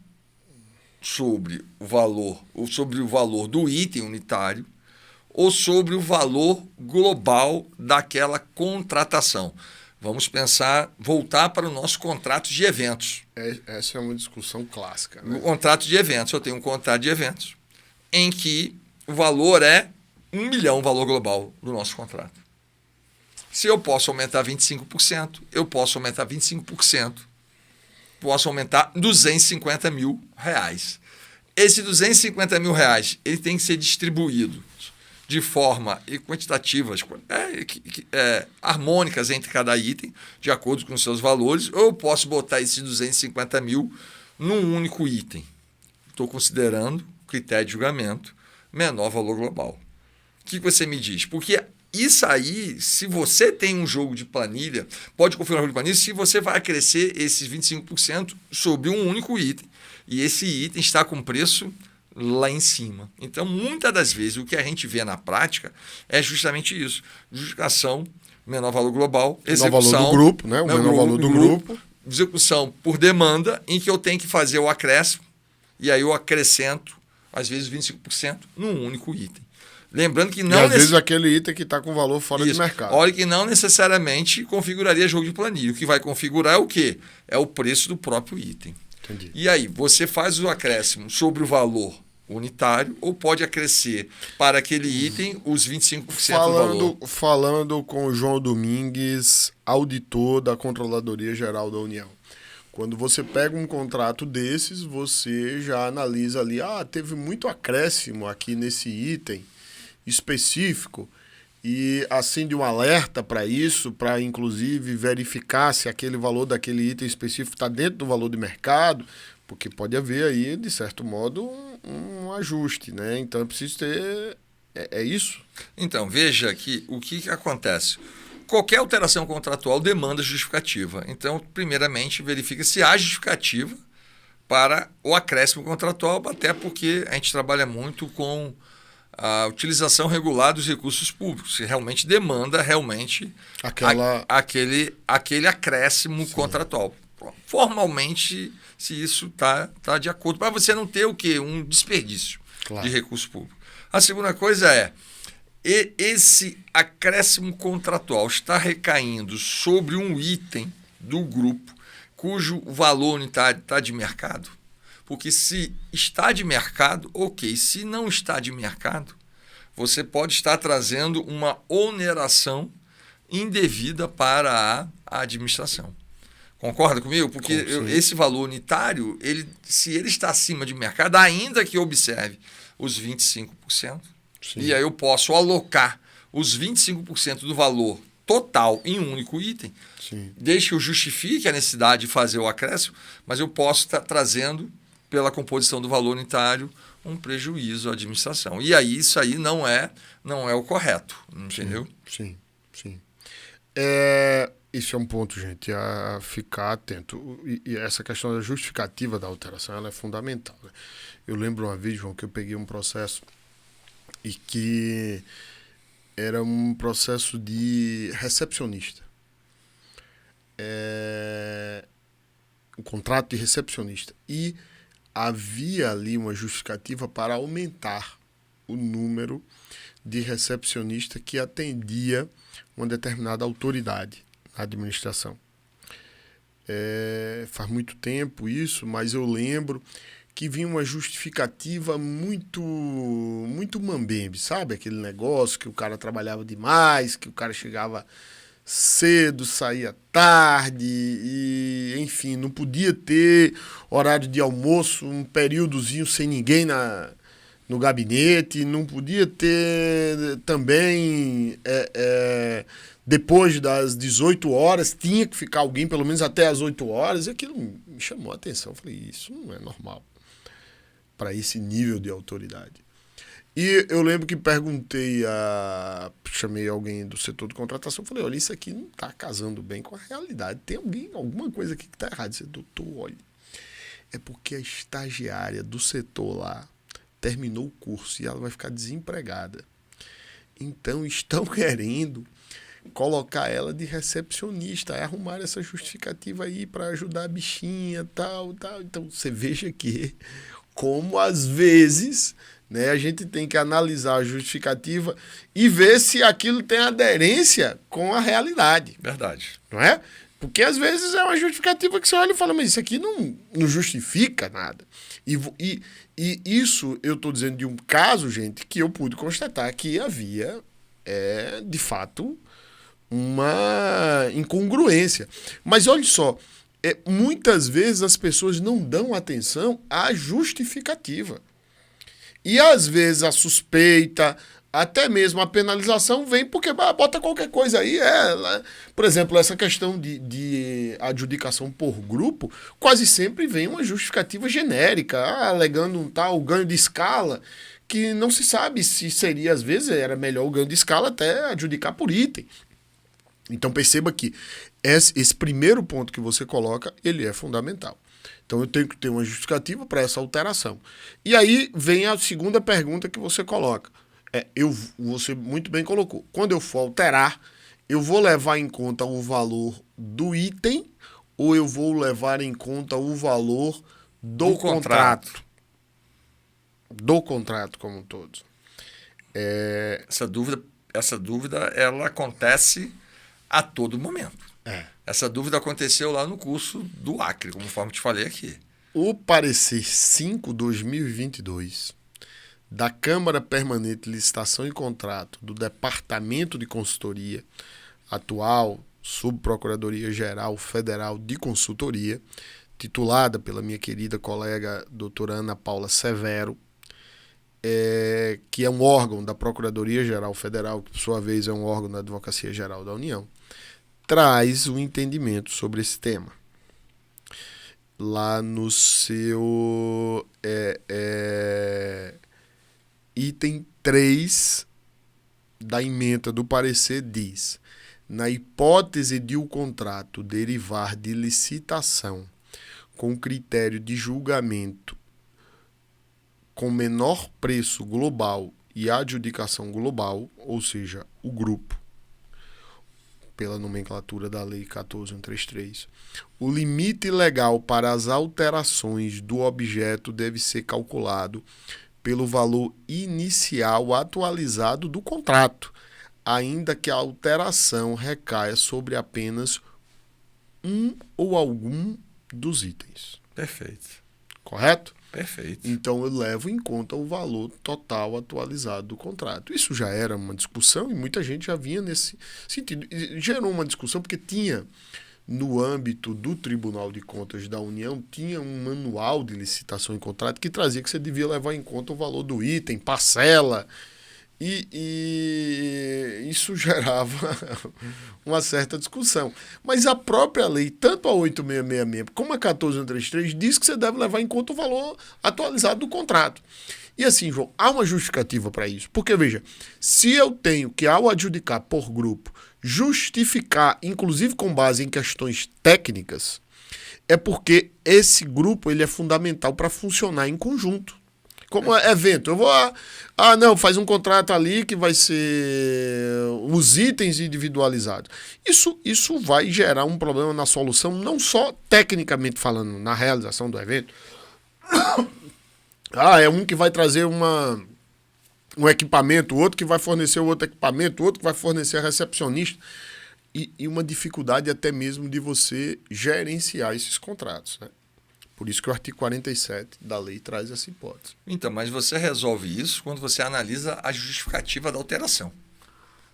Speaker 3: sobre o valor do item unitário ou sobre o valor global daquela contratação. Vamos voltar para o nosso contrato de eventos.
Speaker 2: Essa é uma discussão clássica. Né?
Speaker 3: O contrato de eventos, eu tenho um contrato de eventos em que o valor é 1 milhão, o valor global do nosso contrato. Se eu posso aumentar 25%, eu posso aumentar 25%. Posso aumentar R$250 mil. Esse R$250 mil, ele tem que ser distribuído de forma quantitativas, harmônicas entre cada item, de acordo com os seus valores, ou eu posso botar esses 250 mil num único item. Estou considerando critério de julgamento, menor valor global. O que você me diz? Porque isso aí, se você tem um jogo de planilha, pode configurar um jogo de planilha se você vai acrescer esses 25% sobre um único item. E esse item está com preço lá em cima. Então, muitas das vezes, o que a gente vê na prática é justamente isso. Justificação, menor valor global, execução...
Speaker 2: Menor valor do grupo, né? O menor valor do grupo.
Speaker 3: Execução por demanda, em que eu tenho que fazer o acréscimo, e aí eu acrescento, às vezes, 25% num único item. Lembrando que não...
Speaker 2: E às vezes aquele item que está com valor fora de mercado.
Speaker 3: Olha que não necessariamente configuraria jogo de planilha. O que vai configurar é o quê? É o preço do próprio item.
Speaker 2: Entendi.
Speaker 3: E aí, você faz o acréscimo sobre o valor unitário ou pode acrescer para aquele item os 25% do valor?
Speaker 2: Falando com o João Domingues, auditor da Controladoria Geral da União. Quando você pega um contrato desses, você já analisa ali, teve muito acréscimo aqui nesse item específico e acende um alerta para isso, para inclusive verificar se aquele valor daquele item específico está dentro do valor de mercado, porque pode haver aí, de certo modo, um ajuste, né? Então é preciso ter... É isso?
Speaker 3: Então, veja que o que acontece. qualquer alteração contratual demanda justificativa. Então, primeiramente, verifica se há justificativa para o acréscimo contratual, até porque a gente trabalha muito com a utilização regular dos recursos públicos, se realmente demanda aquele acréscimo contratual. Formalmente, se isso está de acordo, para você não ter o quê? Um desperdício de recurso público. A segunda coisa é, esse acréscimo contratual está recaindo sobre um item do grupo cujo valor unitário está de mercado? Porque se está de mercado, ok. Se não está de mercado, você pode estar trazendo uma oneração indevida para a administração. Concorda comigo? Porque esse valor unitário, se ele está acima de mercado, ainda que observe os 25%, sim, e aí eu posso alocar os 25% do valor total em um único item, sim, desde que eu justifique a necessidade de fazer o acréscimo, mas eu posso estar trazendo, pela composição do valor unitário, um prejuízo à administração. E aí isso aí não é o correto, entendeu?
Speaker 2: Sim. Isso é um ponto, gente, a ficar atento. E essa questão da justificativa da alteração, ela é fundamental, né? Eu lembro uma vez, João, que eu peguei um processo e que era um processo de recepcionista. Um contrato de recepcionista. E havia ali uma justificativa para aumentar o número de recepcionista que atendia uma determinada autoridade na administração. Faz muito tempo isso, mas eu lembro que vinha uma justificativa muito mambembe, sabe? Aquele negócio que o cara trabalhava demais, que o cara chegava cedo, saía tarde, e enfim, não podia ter horário de almoço, um períodozinho sem ninguém no gabinete, não podia ter também, depois das 18 horas, tinha que ficar alguém pelo menos até as 8 horas, e aquilo me chamou a atenção. Eu falei, isso não é normal para esse nível de autoridade. E eu lembro que chamei alguém do setor de contratação, falei, olha, isso aqui não está casando bem com a realidade, tem alguma coisa aqui que está errada. Disse, doutor, olha, é porque a estagiária do setor lá terminou o curso e ela vai ficar desempregada. Então estão querendo colocar ela de recepcionista, arrumar essa justificativa aí para ajudar a bichinha, tal. Então você veja que, como às vezes, né, a gente tem que analisar a justificativa e ver se aquilo tem aderência com a realidade.
Speaker 3: Verdade.
Speaker 2: Não é? Porque às vezes é uma justificativa que você olha e fala, mas isso aqui não justifica nada. E isso eu estou dizendo de um caso, gente, que eu pude constatar que havia, de fato, uma incongruência. Mas olha só, muitas vezes as pessoas não dão atenção à justificativa. E às vezes a suspeita, até mesmo a penalização vem porque bota qualquer coisa aí. Por exemplo, essa questão de adjudicação por grupo, quase sempre vem uma justificativa genérica, alegando um tal ganho de escala, que não se sabe se seria, às vezes, era melhor o ganho de escala até adjudicar por item. Então perceba que esse primeiro ponto que você coloca, ele é fundamental. Então eu tenho que ter uma justificativa para essa alteração. E aí vem a segunda pergunta que você coloca. Você muito bem colocou. Quando eu for alterar, eu vou levar em conta o valor do item ou eu vou levar em conta o valor do contrato? Do contrato como um todo.
Speaker 3: Essa dúvida ela acontece a todo momento. Essa dúvida aconteceu lá no curso do Acre, conforme te falei aqui.
Speaker 2: O parecer 5/2022 da Câmara Permanente de Licitação e Contrato do Departamento de Consultoria, atual Subprocuradoria-Geral Federal de Consultoria, titulada pela minha querida colega doutora Ana Paula Severo, que é um órgão da Procuradoria-Geral Federal, que por sua vez é um órgão da Advocacia Geral da União, traz um entendimento sobre esse tema. Lá no seu item 3 da ementa do parecer diz: na hipótese de o contrato derivar de licitação com critério de julgamento com menor preço global e adjudicação global, ou seja, o grupo, pela nomenclatura da Lei 14.133, o limite legal para as alterações do objeto deve ser calculado pelo valor inicial atualizado do contrato, ainda que a alteração recaia sobre apenas um ou algum dos itens.
Speaker 3: Perfeito.
Speaker 2: Correto?
Speaker 3: Perfeito.
Speaker 2: Então eu levo em conta o valor total atualizado do contrato. Isso já era uma discussão e muita gente já vinha nesse sentido. E gerou uma discussão porque tinha, no âmbito do Tribunal de Contas da União, tinha um manual de licitação e contrato que trazia que você devia levar em conta o valor do item, parcela. E isso gerava uma certa discussão. Mas a própria lei, tanto a 8666 como a 14.133, diz que você deve levar em conta o valor atualizado do contrato. E assim, João, há uma justificativa para isso. Porque, veja, se eu tenho que, ao adjudicar por grupo, justificar, inclusive com base em questões técnicas, é porque esse grupo ele é fundamental para funcionar em conjunto. Como evento, eu vou não, faz um contrato ali que vai ser os itens individualizados. Isso vai gerar um problema na solução, não só tecnicamente falando, na realização do evento. É um que vai trazer um equipamento, o outro que vai fornecer o outro equipamento, o outro que vai fornecer a recepcionista. E uma dificuldade até mesmo de você gerenciar esses contratos, né? Por isso que o artigo 47 da lei traz essa hipótese.
Speaker 3: Então, mas você resolve isso quando você analisa a justificativa da alteração.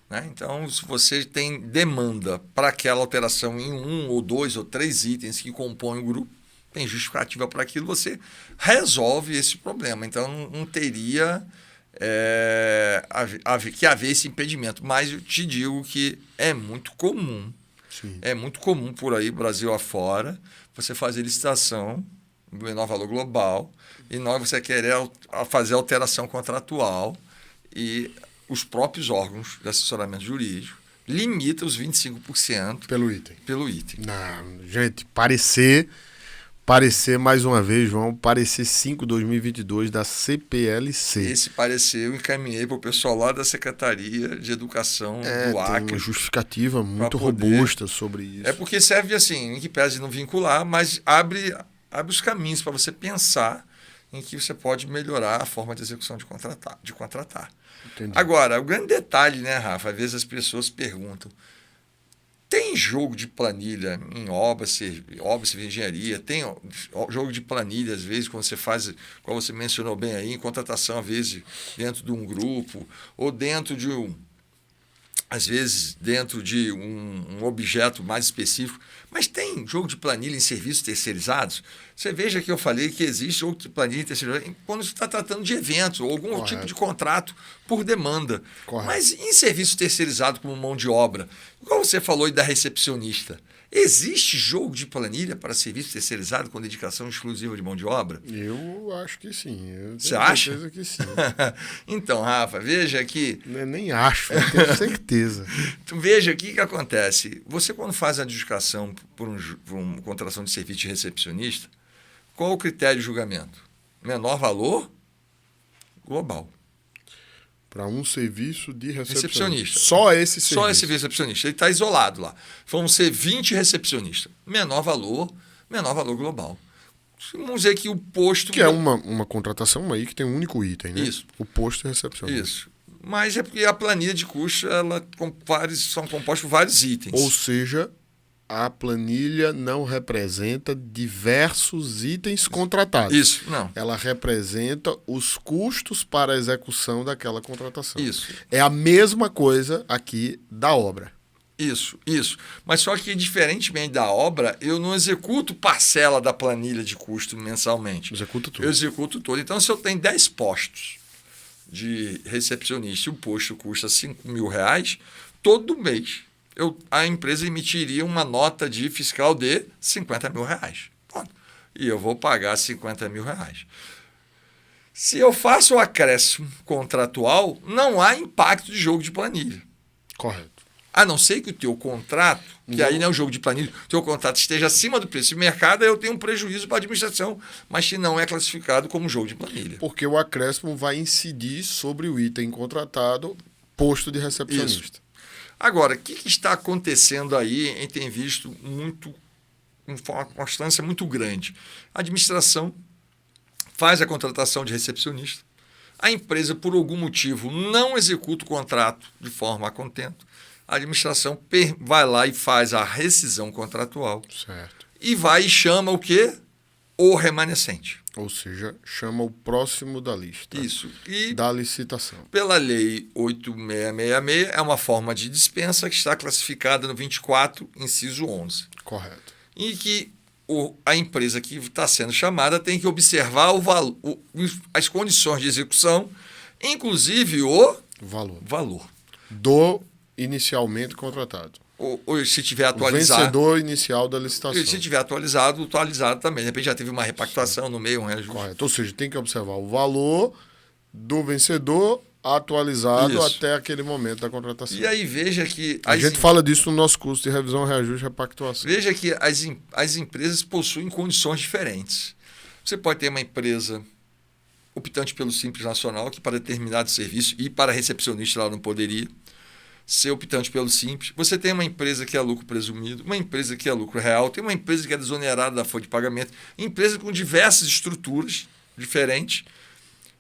Speaker 3: Né? Então, se você tem demanda para aquela alteração em 1 ou 2 ou 3 itens que compõem o grupo, tem justificativa para aquilo, você resolve esse problema. Então, não teria que haver esse impedimento. Mas eu te digo que é muito comum. Sim. É muito comum por aí, Brasil afora, você fazer licitação do menor valor global e você querer fazer alteração contratual e os próprios órgãos de assessoramento jurídico limitam os 25%
Speaker 2: pelo item.
Speaker 3: Não,
Speaker 2: gente, parecer mais uma vez, João, parecer 5/2022 da CPLC.
Speaker 3: Esse parecer eu encaminhei para o pessoal lá da Secretaria de Educação do Acre.
Speaker 2: Tem uma justificativa muito robusta sobre isso.
Speaker 3: É porque serve assim, em que pese não vincular, mas abre os caminhos para você pensar em que você pode melhorar a forma de execução de contratar.
Speaker 2: Entendi.
Speaker 3: Agora, o grande detalhe, né, Rafa? Às vezes as pessoas perguntam, tem jogo de planilha em obra, serviço de engenharia, tem jogo de planilha, às vezes, quando você faz, como você mencionou bem aí, em contratação, às vezes, dentro de um grupo, ou dentro de às vezes, dentro de um objeto mais específico. Mas tem jogo de planilha em serviços terceirizados? Você veja que eu falei que existe jogo de planilha terceirizado quando você está tratando de eventos ou algum
Speaker 2: Correto.
Speaker 3: tipo de contrato por demanda.
Speaker 2: Correto.
Speaker 3: Mas em serviço terceirizado como mão de obra, igual você falou aí da recepcionista, existe jogo de planilha para serviço terceirizado com dedicação exclusiva de mão de obra?
Speaker 2: Eu acho que sim.
Speaker 3: Você acha?
Speaker 2: Certeza que sim.
Speaker 3: Então, Rafa, veja que...
Speaker 2: Nem acho, eu tenho certeza.
Speaker 3: Então, veja o que acontece. Você, quando faz a adjudicação por uma contratação de serviço de recepcionista, qual o critério de julgamento? Menor valor global.
Speaker 2: Para um serviço de
Speaker 3: recepcionista.
Speaker 2: Só esse serviço.
Speaker 3: Só esse recepcionista. Ele está isolado lá. Vão ser 20 recepcionistas. Menor valor global. Vamos dizer que o posto...
Speaker 2: Que é uma contratação aí que tem um único item, né?
Speaker 3: Isso.
Speaker 2: O posto e recepcionista.
Speaker 3: Isso. Mas é porque a planilha de custo são compostas por vários itens.
Speaker 2: Ou seja, a planilha não representa diversos itens contratados.
Speaker 3: Isso, não.
Speaker 2: Ela representa os custos para a execução daquela contratação.
Speaker 3: Isso.
Speaker 2: É a mesma coisa aqui da obra.
Speaker 3: Isso. Mas só que, diferentemente da obra, eu não executo parcela da planilha de custo mensalmente.
Speaker 2: Executa tudo.
Speaker 3: Eu executo tudo. Então, se eu tenho 10 postos de recepcionista e o posto custa R$5.000, todo mês a empresa emitiria uma nota de fiscal de R$50.000. E eu vou pagar R$50.000. Se eu faço o acréscimo contratual, não há impacto de jogo de planilha.
Speaker 2: Correto.
Speaker 3: A não ser que o teu contrato, que aí não é o jogo de planilha, o teu contrato esteja acima do preço de mercado, aí eu tenho um prejuízo para a administração, mas que não é classificado como jogo de planilha.
Speaker 2: Porque o acréscimo vai incidir sobre o item contratado posto de recepcionista.
Speaker 3: Isso. Agora, o que está acontecendo aí? A gente tem visto uma constância muito grande. A administração faz a contratação de recepcionista, a empresa, por algum motivo, não executa o contrato de forma a contento, a administração vai lá e faz a rescisão contratual.
Speaker 2: Certo.
Speaker 3: E vai e chama o quê? O remanescente.
Speaker 2: Ou seja, chama o próximo da lista.
Speaker 3: Isso. E
Speaker 2: da licitação.
Speaker 3: pela lei 8666, é uma forma de dispensa que está classificada no 24, inciso 11.
Speaker 2: Correto.
Speaker 3: Em que a empresa que está sendo chamada tem que observar as condições de execução, inclusive o valor.
Speaker 2: Do inicialmente contratado.
Speaker 3: Ou se tiver atualizado.
Speaker 2: O vencedor inicial da licitação.
Speaker 3: Se tiver atualizado também. De repente já teve uma repactuação no meio, um reajuste.
Speaker 2: Correto. Ou seja, tem que observar o valor do vencedor atualizado até aquele momento da contratação.
Speaker 3: E aí veja que...
Speaker 2: A gente fala disso no nosso curso de revisão, reajuste e repactuação.
Speaker 3: Veja que as empresas possuem condições diferentes. Você pode ter uma empresa optante pelo Simples Nacional, que para determinado serviço e para recepcionista ela não poderia ser optante pelo Simples. Você tem uma empresa que é lucro presumido, uma empresa que é lucro real, tem uma empresa que é desonerada da folha de pagamento, empresa com diversas estruturas diferentes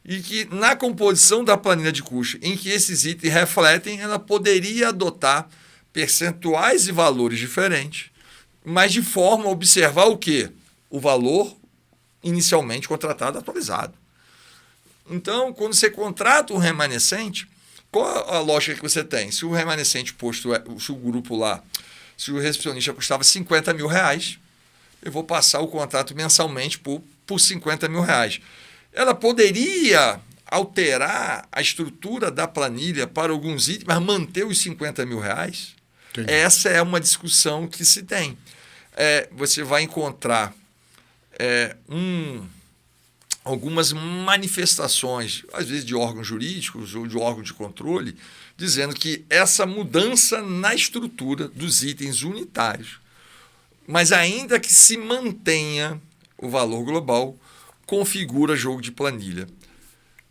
Speaker 3: e que na composição da planilha de custo, em que esses itens refletem, ela poderia adotar percentuais e valores diferentes, mas de forma a observar o quê? O valor inicialmente contratado atualizado. Então, quando você contrata um remanescente, qual a lógica que você tem? Se o remanescente posto, se o grupo lá, se o recepcionista custava R$50 mil, eu vou passar o contrato mensalmente por R$50 mil. Ela poderia alterar a estrutura da planilha para alguns itens, mas manter os R$50 mil? Entendi. Essa é uma discussão que se tem. Você vai encontrar algumas manifestações, às vezes de órgãos jurídicos ou de órgão de controle, dizendo que essa mudança na estrutura dos itens unitários, mas ainda que se mantenha o valor global, configura jogo de planilha.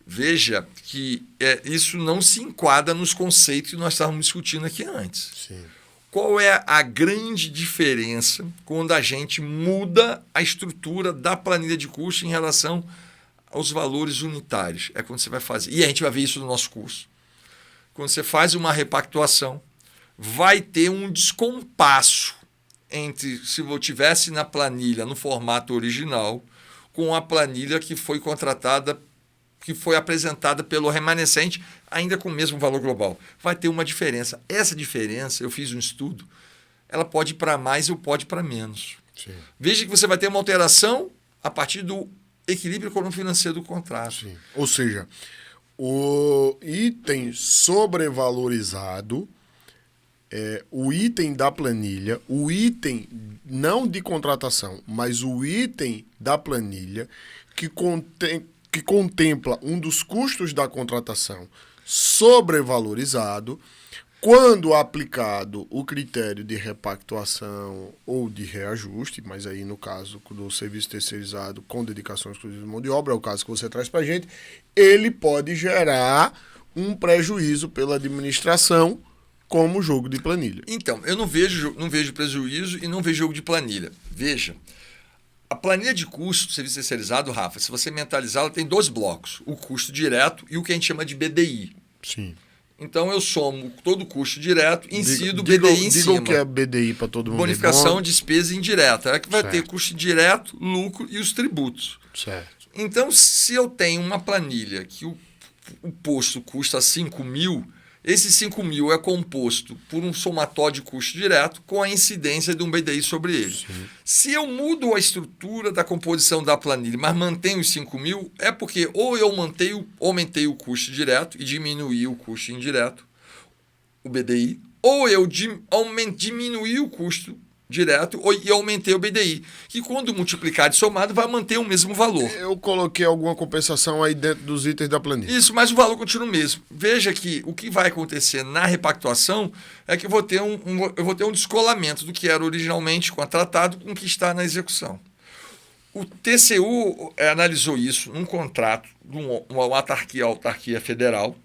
Speaker 3: Veja que isso não se enquadra nos conceitos que nós estávamos discutindo aqui antes.
Speaker 2: Sim.
Speaker 3: Qual é a grande diferença quando a gente muda a estrutura da planilha de custo em relação aos valores unitários? É quando você vai fazer. E a gente vai ver isso no nosso curso. Quando você faz uma repactuação, vai ter um descompasso entre se eu tivesse na planilha no formato original com a planilha que foi contratada, que foi apresentada pelo remanescente, ainda com o mesmo valor global. Vai ter uma diferença. Essa diferença, eu fiz um estudo, ela pode ir para mais ou pode ir para menos.
Speaker 2: Sim.
Speaker 3: Veja que você vai ter uma alteração a partir do equilíbrio econômico-financeiro do contrato.
Speaker 2: Sim. Ou seja, o item sobrevalorizado, o item da planilha, o item não de contratação, mas o item da planilha que contempla um dos custos da contratação sobrevalorizado, quando aplicado o critério de repactuação ou de reajuste, mas aí no caso do serviço terceirizado com dedicação exclusiva de mão de obra, é o caso que você traz para a gente, ele pode gerar um prejuízo pela administração como jogo de planilha.
Speaker 3: Então, eu não vejo prejuízo e não vejo jogo de planilha. Veja, a planilha de custo do serviço terceirizado, Rafa, se você mentalizar, ela tem 2 blocos, o custo direto e o que a gente chama de BDI.
Speaker 2: Sim.
Speaker 3: Então, eu somo todo o custo direto e incido o BDI em cima.
Speaker 2: Diga o que é BDI para todo mundo.
Speaker 3: Bonificação, despesa indireta. É que vai ter custo direto, lucro e os tributos.
Speaker 2: Certo.
Speaker 3: Então, se eu tenho uma planilha que o posto custa 5 mil, esse 5 mil é composto por um somatório de custo direto com a incidência de um BDI sobre ele. Sim. Se eu mudo a estrutura da composição da planilha, mas mantenho os 5 mil, é porque ou eu aumentei o custo direto e diminuí o custo indireto, o BDI, ou eu diminuí o custo direto e aumentei o BDI, que quando multiplicado e somado vai manter o mesmo valor.
Speaker 2: Eu coloquei alguma compensação aí dentro dos itens da planilha.
Speaker 3: Isso, mas o valor continua o mesmo. Veja que o que vai acontecer na repactuação é que eu vou ter um descolamento do que era originalmente contratado com o que está na execução. O TCU analisou isso num contrato de uma autarquia federal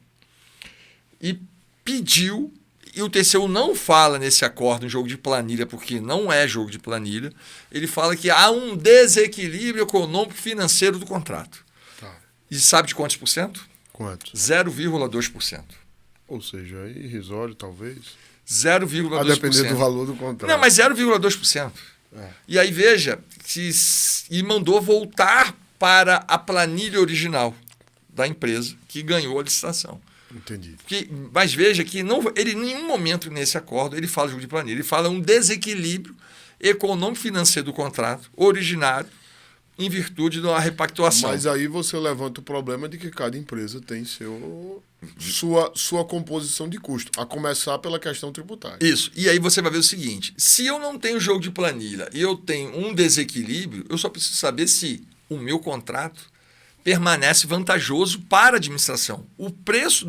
Speaker 3: e pediu. E o TCU não fala nesse acordo um jogo de planilha, porque não é jogo de planilha. Ele fala que há um desequilíbrio econômico e financeiro do contrato.
Speaker 2: Tá.
Speaker 3: E sabe de quantos por cento?
Speaker 2: Quantos?
Speaker 3: 0,2%.
Speaker 2: Ou seja, é irrisório, talvez.
Speaker 3: 0,2%.
Speaker 2: A depender do valor do contrato.
Speaker 3: Não, mas 0,2%. E aí veja, e mandou voltar para a planilha original da empresa que ganhou a licitação.
Speaker 2: Entendi.
Speaker 3: Mas veja que ele em nenhum momento nesse acordo ele fala de jogo de planilha, ele fala um desequilíbrio econômico-financeiro do contrato originário em virtude da repactuação.
Speaker 2: Mas aí você levanta o problema de que cada empresa tem sua composição de custo, a começar pela questão tributária.
Speaker 3: Isso. E aí você vai ver o seguinte, se eu não tenho jogo de planilha e eu tenho um desequilíbrio, eu só preciso saber se o meu contrato permanece vantajoso para a administração. O preço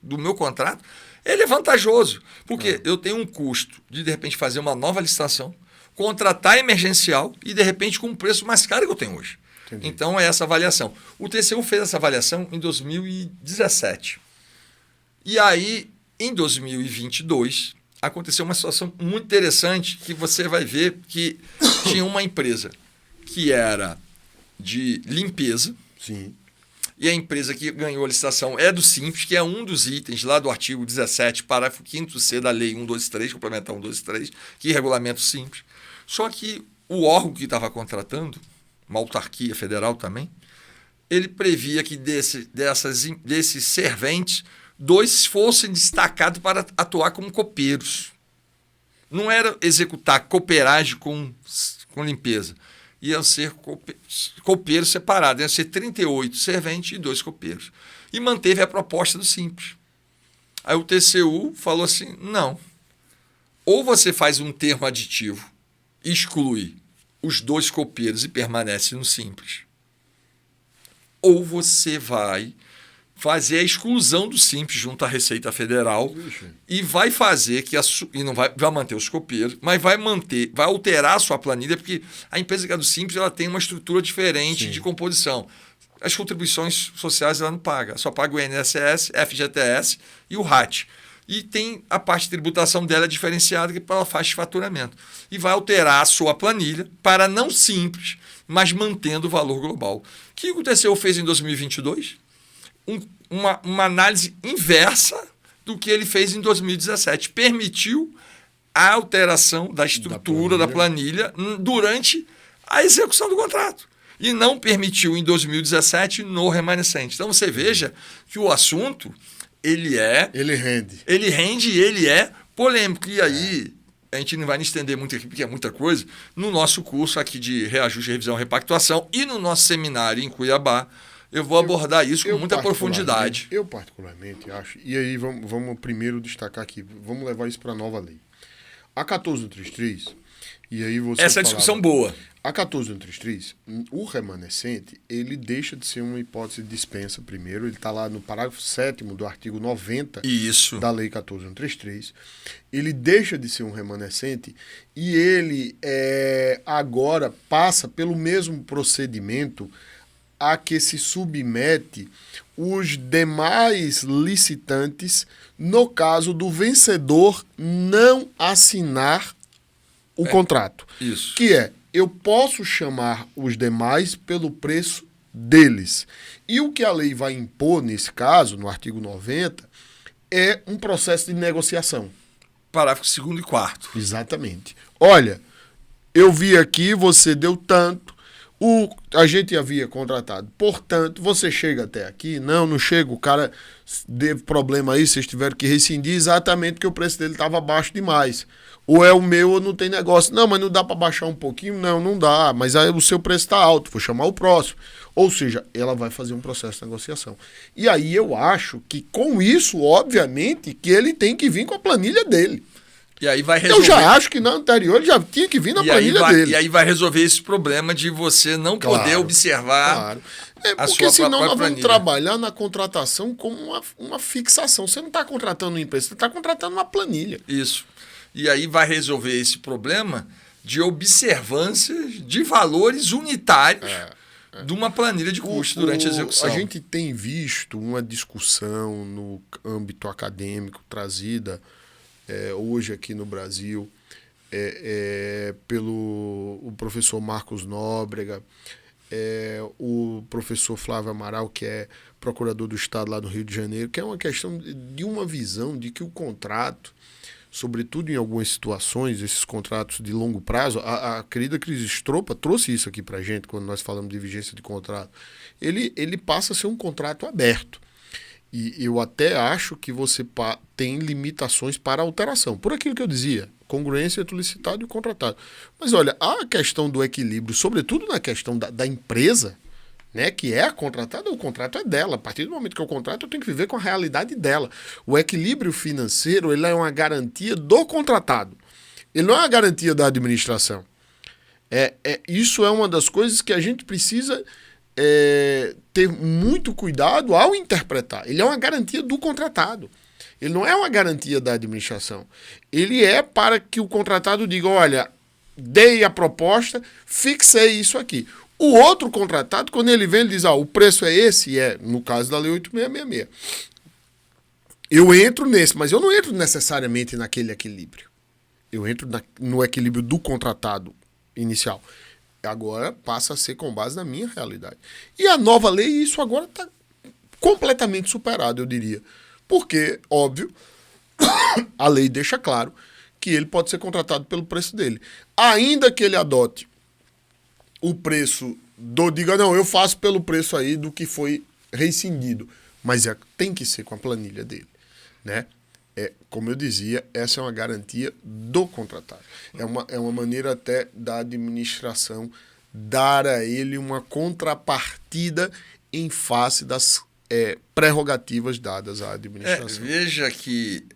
Speaker 3: do meu contrato ele é vantajoso, porque eu tenho um custo de repente, fazer uma nova licitação, contratar emergencial e, de repente, com um preço mais caro que eu tenho hoje.
Speaker 2: Entendi.
Speaker 3: Então, é essa avaliação. O TCU fez essa avaliação em 2017. E aí, em 2022, aconteceu uma situação muito interessante que você vai ver que tinha uma empresa que era de limpeza.
Speaker 2: Sim.
Speaker 3: E a empresa que ganhou a licitação é do Simples, que é um dos itens lá do artigo 17, parágrafo 5º-C da Lei 123, complementar 123, que regulamenta o Simples. Só que o órgão que estava contratando, uma autarquia federal também, ele previa que desses serventes, 2 fossem destacados para atuar como copeiros. Não era executar cooperagem com limpeza. Iam ser copeiros separados, iam ser 38 serventes e 2 copeiros. E manteve a proposta do Simples. Aí o TCU falou assim, não. Ou você faz um termo aditivo, exclui os 2 copeiros e permanece no Simples. Ou você vai fazer a exclusão do Simples junto à Receita Federal e vai fazer e não vai manter os copeiros, mas vai alterar a sua planilha, porque a empresa que é do Simples ela tem uma estrutura diferente de composição. As contribuições sociais ela não paga, só paga o INSS, FGTS e o RAT. E tem a parte de tributação dela diferenciada que ela faz de faturamento. E vai alterar a sua planilha para não Simples, mas mantendo o valor global. O que o TCU fez em 2022? Uma análise inversa do que ele fez em 2017. Permitiu a alteração da estrutura da planilha durante a execução do contrato. E não permitiu em 2017 no remanescente. Então você veja que o assunto ele rende e ele é polêmico. E aí a gente não vai estender muito aqui porque é muita coisa. No nosso curso aqui de reajuste, revisão e repactuação e no nosso seminário em Cuiabá, eu vou abordar isso com muita profundidade.
Speaker 2: Eu particularmente acho, e aí vamos primeiro destacar aqui, vamos levar isso para a nova lei. A 14133, e aí você
Speaker 3: essa é a discussão boa.
Speaker 2: A 14133, o remanescente, ele deixa de ser uma hipótese de dispensa primeiro, ele está lá no parágrafo 7º do artigo 90 da lei 14133, ele deixa de ser um remanescente e ele agora passa pelo mesmo procedimento a que se submete os demais licitantes no caso do vencedor não assinar o contrato.
Speaker 3: Isso.
Speaker 2: Que eu posso chamar os demais pelo preço deles. E o que a lei vai impor nesse caso, no artigo 90, é um processo de negociação.
Speaker 3: Parágrafo 2º e 4º.
Speaker 2: Exatamente. Olha, eu vi aqui, você deu tanto, a gente havia contratado, portanto, você chega até aqui, não chega, o cara teve problema aí, vocês tiveram que rescindir exatamente porque o preço dele estava baixo demais. Ou é o meu ou não tem negócio. Não, mas não dá para baixar um pouquinho? Não dá, mas aí o seu preço está alto, vou chamar o próximo. Ou seja, ela vai fazer um processo de negociação. E aí eu acho que com isso, obviamente, que ele tem que vir com a planilha dele.
Speaker 3: E aí vai resolver...
Speaker 2: Eu já acho que na anterior ele já tinha que vir na planilha dele.
Speaker 3: E aí vai resolver esse problema de você não poder observar a sua
Speaker 2: porque senão nós vamos
Speaker 3: planilha.
Speaker 2: trabalhar na contratação como uma fixação. Você não está contratando uma empresa, você está contratando uma planilha.
Speaker 3: Isso. E aí vai resolver esse problema de observância de valores unitários de uma planilha de custo durante a execução.
Speaker 2: A gente tem visto uma discussão no âmbito acadêmico trazida hoje aqui no Brasil pelo o professor Marcos Nóbrega, o professor Flávio Amaral, que é procurador do Estado lá no Rio de Janeiro, que é uma questão de uma visão de que o contrato, sobretudo em algumas situações, esses contratos de longo prazo, a querida Cris Stropa trouxe isso aqui para a gente quando nós falamos de vigência de contrato, ele passa a ser um contrato aberto. E eu até acho que você tem limitações para alteração. Por aquilo que eu dizia, congruência entre o licitado e o contratado. Mas olha, a questão do equilíbrio, sobretudo na questão da empresa, né, que é a contratada, o contrato é dela. A partir do momento que eu contrato, eu tenho que viver com a realidade dela. O equilíbrio financeiro, ele é uma garantia do contratado. Ele não é uma garantia da administração. Isso é uma das coisas que a gente precisa ter muito cuidado ao interpretar. Ele é uma garantia do contratado. Ele não é uma garantia da administração. Ele é para que o contratado diga, olha, dei a proposta, fixei isso aqui. O outro contratado, quando ele vem, ele diz, o preço é esse, no caso da Lei 8666. Eu entro nesse, mas eu não entro necessariamente naquele equilíbrio. Eu entro no equilíbrio do contratado inicial. Agora passa a ser com base na minha realidade. E a nova lei, isso agora está completamente superado, eu diria. Porque, óbvio, a lei deixa claro que ele pode ser contratado pelo preço dele. Ainda que ele adote o preço diga, não, eu faço pelo preço aí do que foi rescindido. Mas tem que ser com a planilha dele, né? Como eu dizia, essa é uma garantia do contratado. É uma maneira até da administração dar a ele uma contrapartida em face das prerrogativas dadas à administração.
Speaker 3: Veja que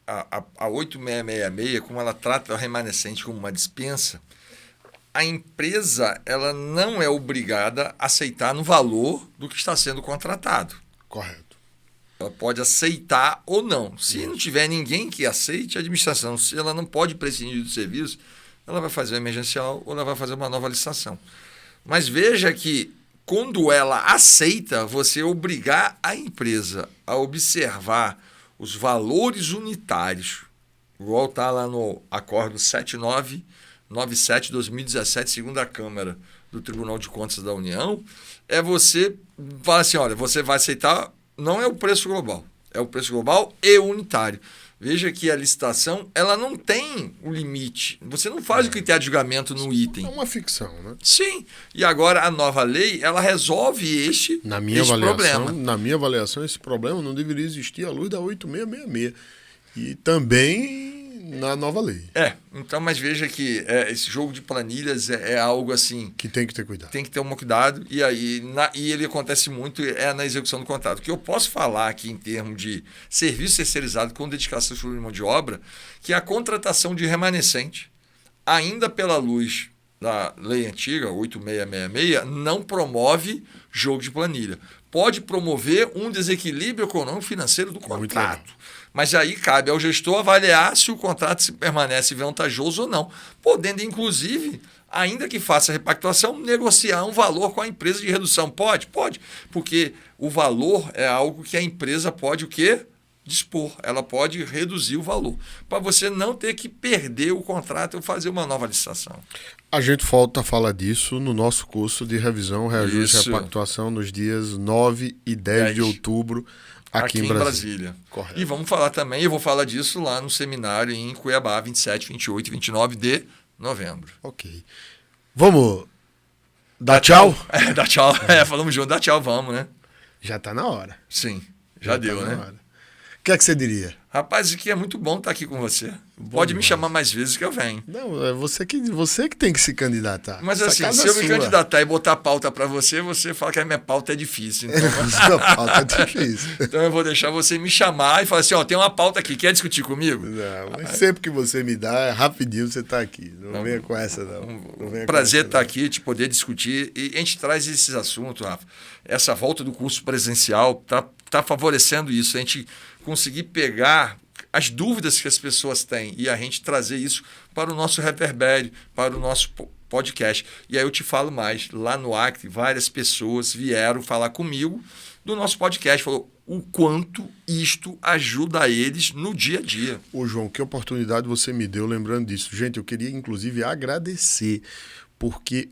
Speaker 3: a 8666, como ela trata o remanescente como uma dispensa, a empresa ela não é obrigada a aceitar no valor do que está sendo contratado.
Speaker 2: Correto.
Speaker 3: Ela pode aceitar ou não. Se não tiver ninguém que aceite, a administração, se ela não pode prescindir do serviço, ela vai fazer uma emergencial ou ela vai fazer uma nova licitação. Mas veja que quando ela aceita, você obrigar a empresa a observar os valores unitários, igual está lá no acordo 7997/2017, segunda Câmara do Tribunal de Contas da União, você fala assim, olha, você vai aceitar, não é o preço global, é o preço global e unitário. Veja que a licitação, ela não tem o limite. Você não faz o critério de julgamento no item.
Speaker 2: É uma ficção, né?
Speaker 3: Sim. E agora a nova lei, ela resolve este problema.
Speaker 2: Na minha avaliação, esse problema não deveria existir à luz da 8666. E também na nova lei.
Speaker 3: Então, mas veja que esse jogo de planilhas é algo assim...
Speaker 2: que tem que ter cuidado.
Speaker 3: Tem que ter um cuidado, e ele acontece muito na execução do contrato. O que eu posso falar aqui em termos de serviço terceirizado com dedicação de mão de obra, que a contratação de remanescente, ainda pela luz da lei antiga, 8666, não promove jogo de planilha. Pode promover um desequilíbrio econômico financeiro do contrato. Mas aí cabe ao gestor avaliar se o contrato se permanece vantajoso ou não, podendo, inclusive, ainda que faça a repactuação, negociar um valor com a empresa de redução. Pode, porque o valor é algo que a empresa pode o quê? Dispor. Ela pode reduzir o valor, para você não ter que perder o contrato ou fazer uma nova licitação.
Speaker 2: A gente volta a falar disso no nosso curso de revisão, reajuste e repactuação nos dias 9 e 10 de outubro, aqui em Brasília.
Speaker 3: Correto. E vamos falar também, eu vou falar disso lá no seminário em Cuiabá, 27, 28 e 29 de novembro.
Speaker 2: Ok. Vamos dar tchau?
Speaker 3: Dar tchau. Falamos junto, dar tchau, vamos, né?
Speaker 2: Já está na hora.
Speaker 3: Sim, já deu,
Speaker 2: tá
Speaker 3: né?
Speaker 2: Hora. O que é que você diria?
Speaker 3: Rapaz, aqui é muito bom estar aqui com você. Pode me chamar mais vezes que eu venho.
Speaker 2: Não, é você que tem que se candidatar.
Speaker 3: Mas assim, se eu me candidatar e botar pauta para você fala que a minha pauta é difícil. Então...
Speaker 2: Sua pauta é difícil.
Speaker 3: Então eu vou deixar você me chamar e falar assim, tem uma pauta aqui, quer discutir comigo?
Speaker 2: Não, mas sempre que você me dá, rapidinho você está aqui. Não venha com essa, não.
Speaker 3: Prazer estar aqui, te poder discutir. E a gente traz esses assuntos, Rafa. Essa volta do curso presencial tá favorecendo isso. A gente conseguir pegar as dúvidas que as pessoas têm e a gente trazer isso para o nosso reverbério, para o nosso podcast. E aí eu te falo mais, lá no Acre, várias pessoas vieram falar comigo do nosso podcast, falou o quanto isto ajuda eles no dia a dia.
Speaker 2: Ô João, que oportunidade você me deu lembrando disso. Gente, eu queria inclusive agradecer, porque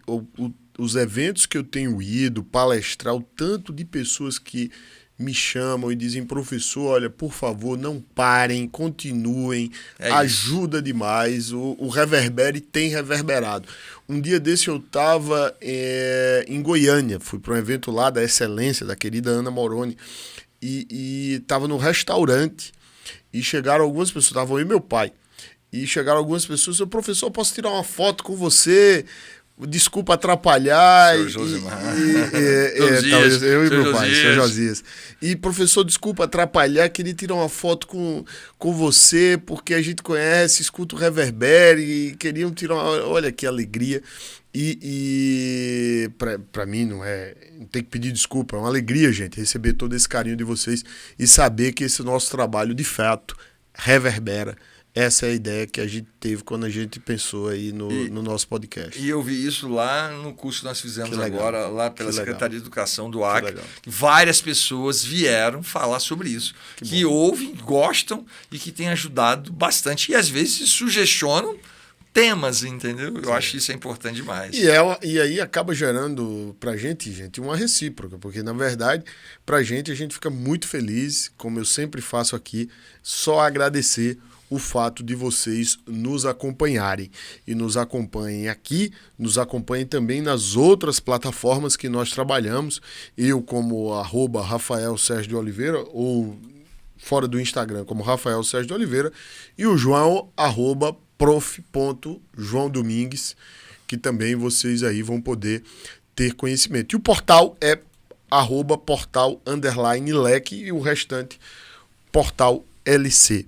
Speaker 2: os eventos que eu tenho ido, palestrar, o tanto de pessoas que me chamam e dizem, professor, olha, por favor, não parem, continuem, ajuda demais, o Reverbere tem reverberado. Um dia desse eu estava em Goiânia, fui para um evento lá da Excelência, da querida Ana Moroni, e estava no restaurante, e chegaram algumas pessoas, estavam eu e meu pai, e chegaram algumas pessoas, professor, posso tirar uma foto com você? Desculpa atrapalhar.
Speaker 3: Seu Josimar.
Speaker 2: Eu e meu pai, seu Josias. E, professor, desculpa atrapalhar, queria tirar uma foto com você, porque a gente conhece, escuta o Reverbere, e queriam tirar uma... Olha que alegria. E para mim não tem que pedir desculpa, é uma alegria, gente, receber todo esse carinho de vocês e saber que esse nosso trabalho, de fato, reverbera. Essa é a ideia que a gente teve quando a gente pensou aí no nosso podcast.
Speaker 3: E eu vi isso lá no curso que nós fizemos agora, lá pela Secretaria de Educação do Acre. Várias pessoas vieram falar sobre isso. Que ouvem, gostam e que tem ajudado bastante. E às vezes sugestionam temas, entendeu? Eu acho isso importante demais.
Speaker 2: E aí acaba gerando pra gente, uma recíproca. Porque, na verdade, pra gente, a gente fica muito feliz, como eu sempre faço aqui, só agradecer o fato de vocês nos acompanharem. E nos acompanhem aqui, nos acompanhem também nas outras plataformas que nós trabalhamos. Eu como @Rafael Sérgio de Oliveira, ou fora do Instagram como Rafael Sérgio de Oliveira, e o João @prof.joãodomingues, que também vocês aí vão poder ter conhecimento. E o portal é @portal_leque e o restante portal LC.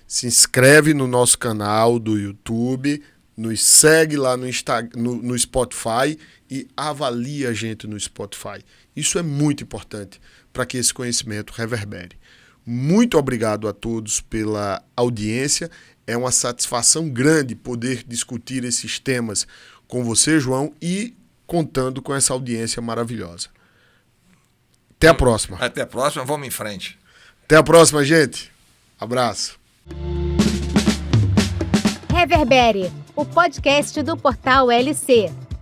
Speaker 2: Se inscreve no nosso canal do YouTube, nos segue lá no Spotify e avalia a gente no Spotify. Isso é muito importante para que esse conhecimento reverbere. Muito obrigado a todos pela audiência. É uma satisfação grande poder discutir esses temas com você, João, e contando com essa audiência maravilhosa. Até a próxima.
Speaker 3: Até a próxima, vamos em frente.
Speaker 2: Até a próxima, gente. Abraço.
Speaker 1: Reverbere, o podcast do portal LC.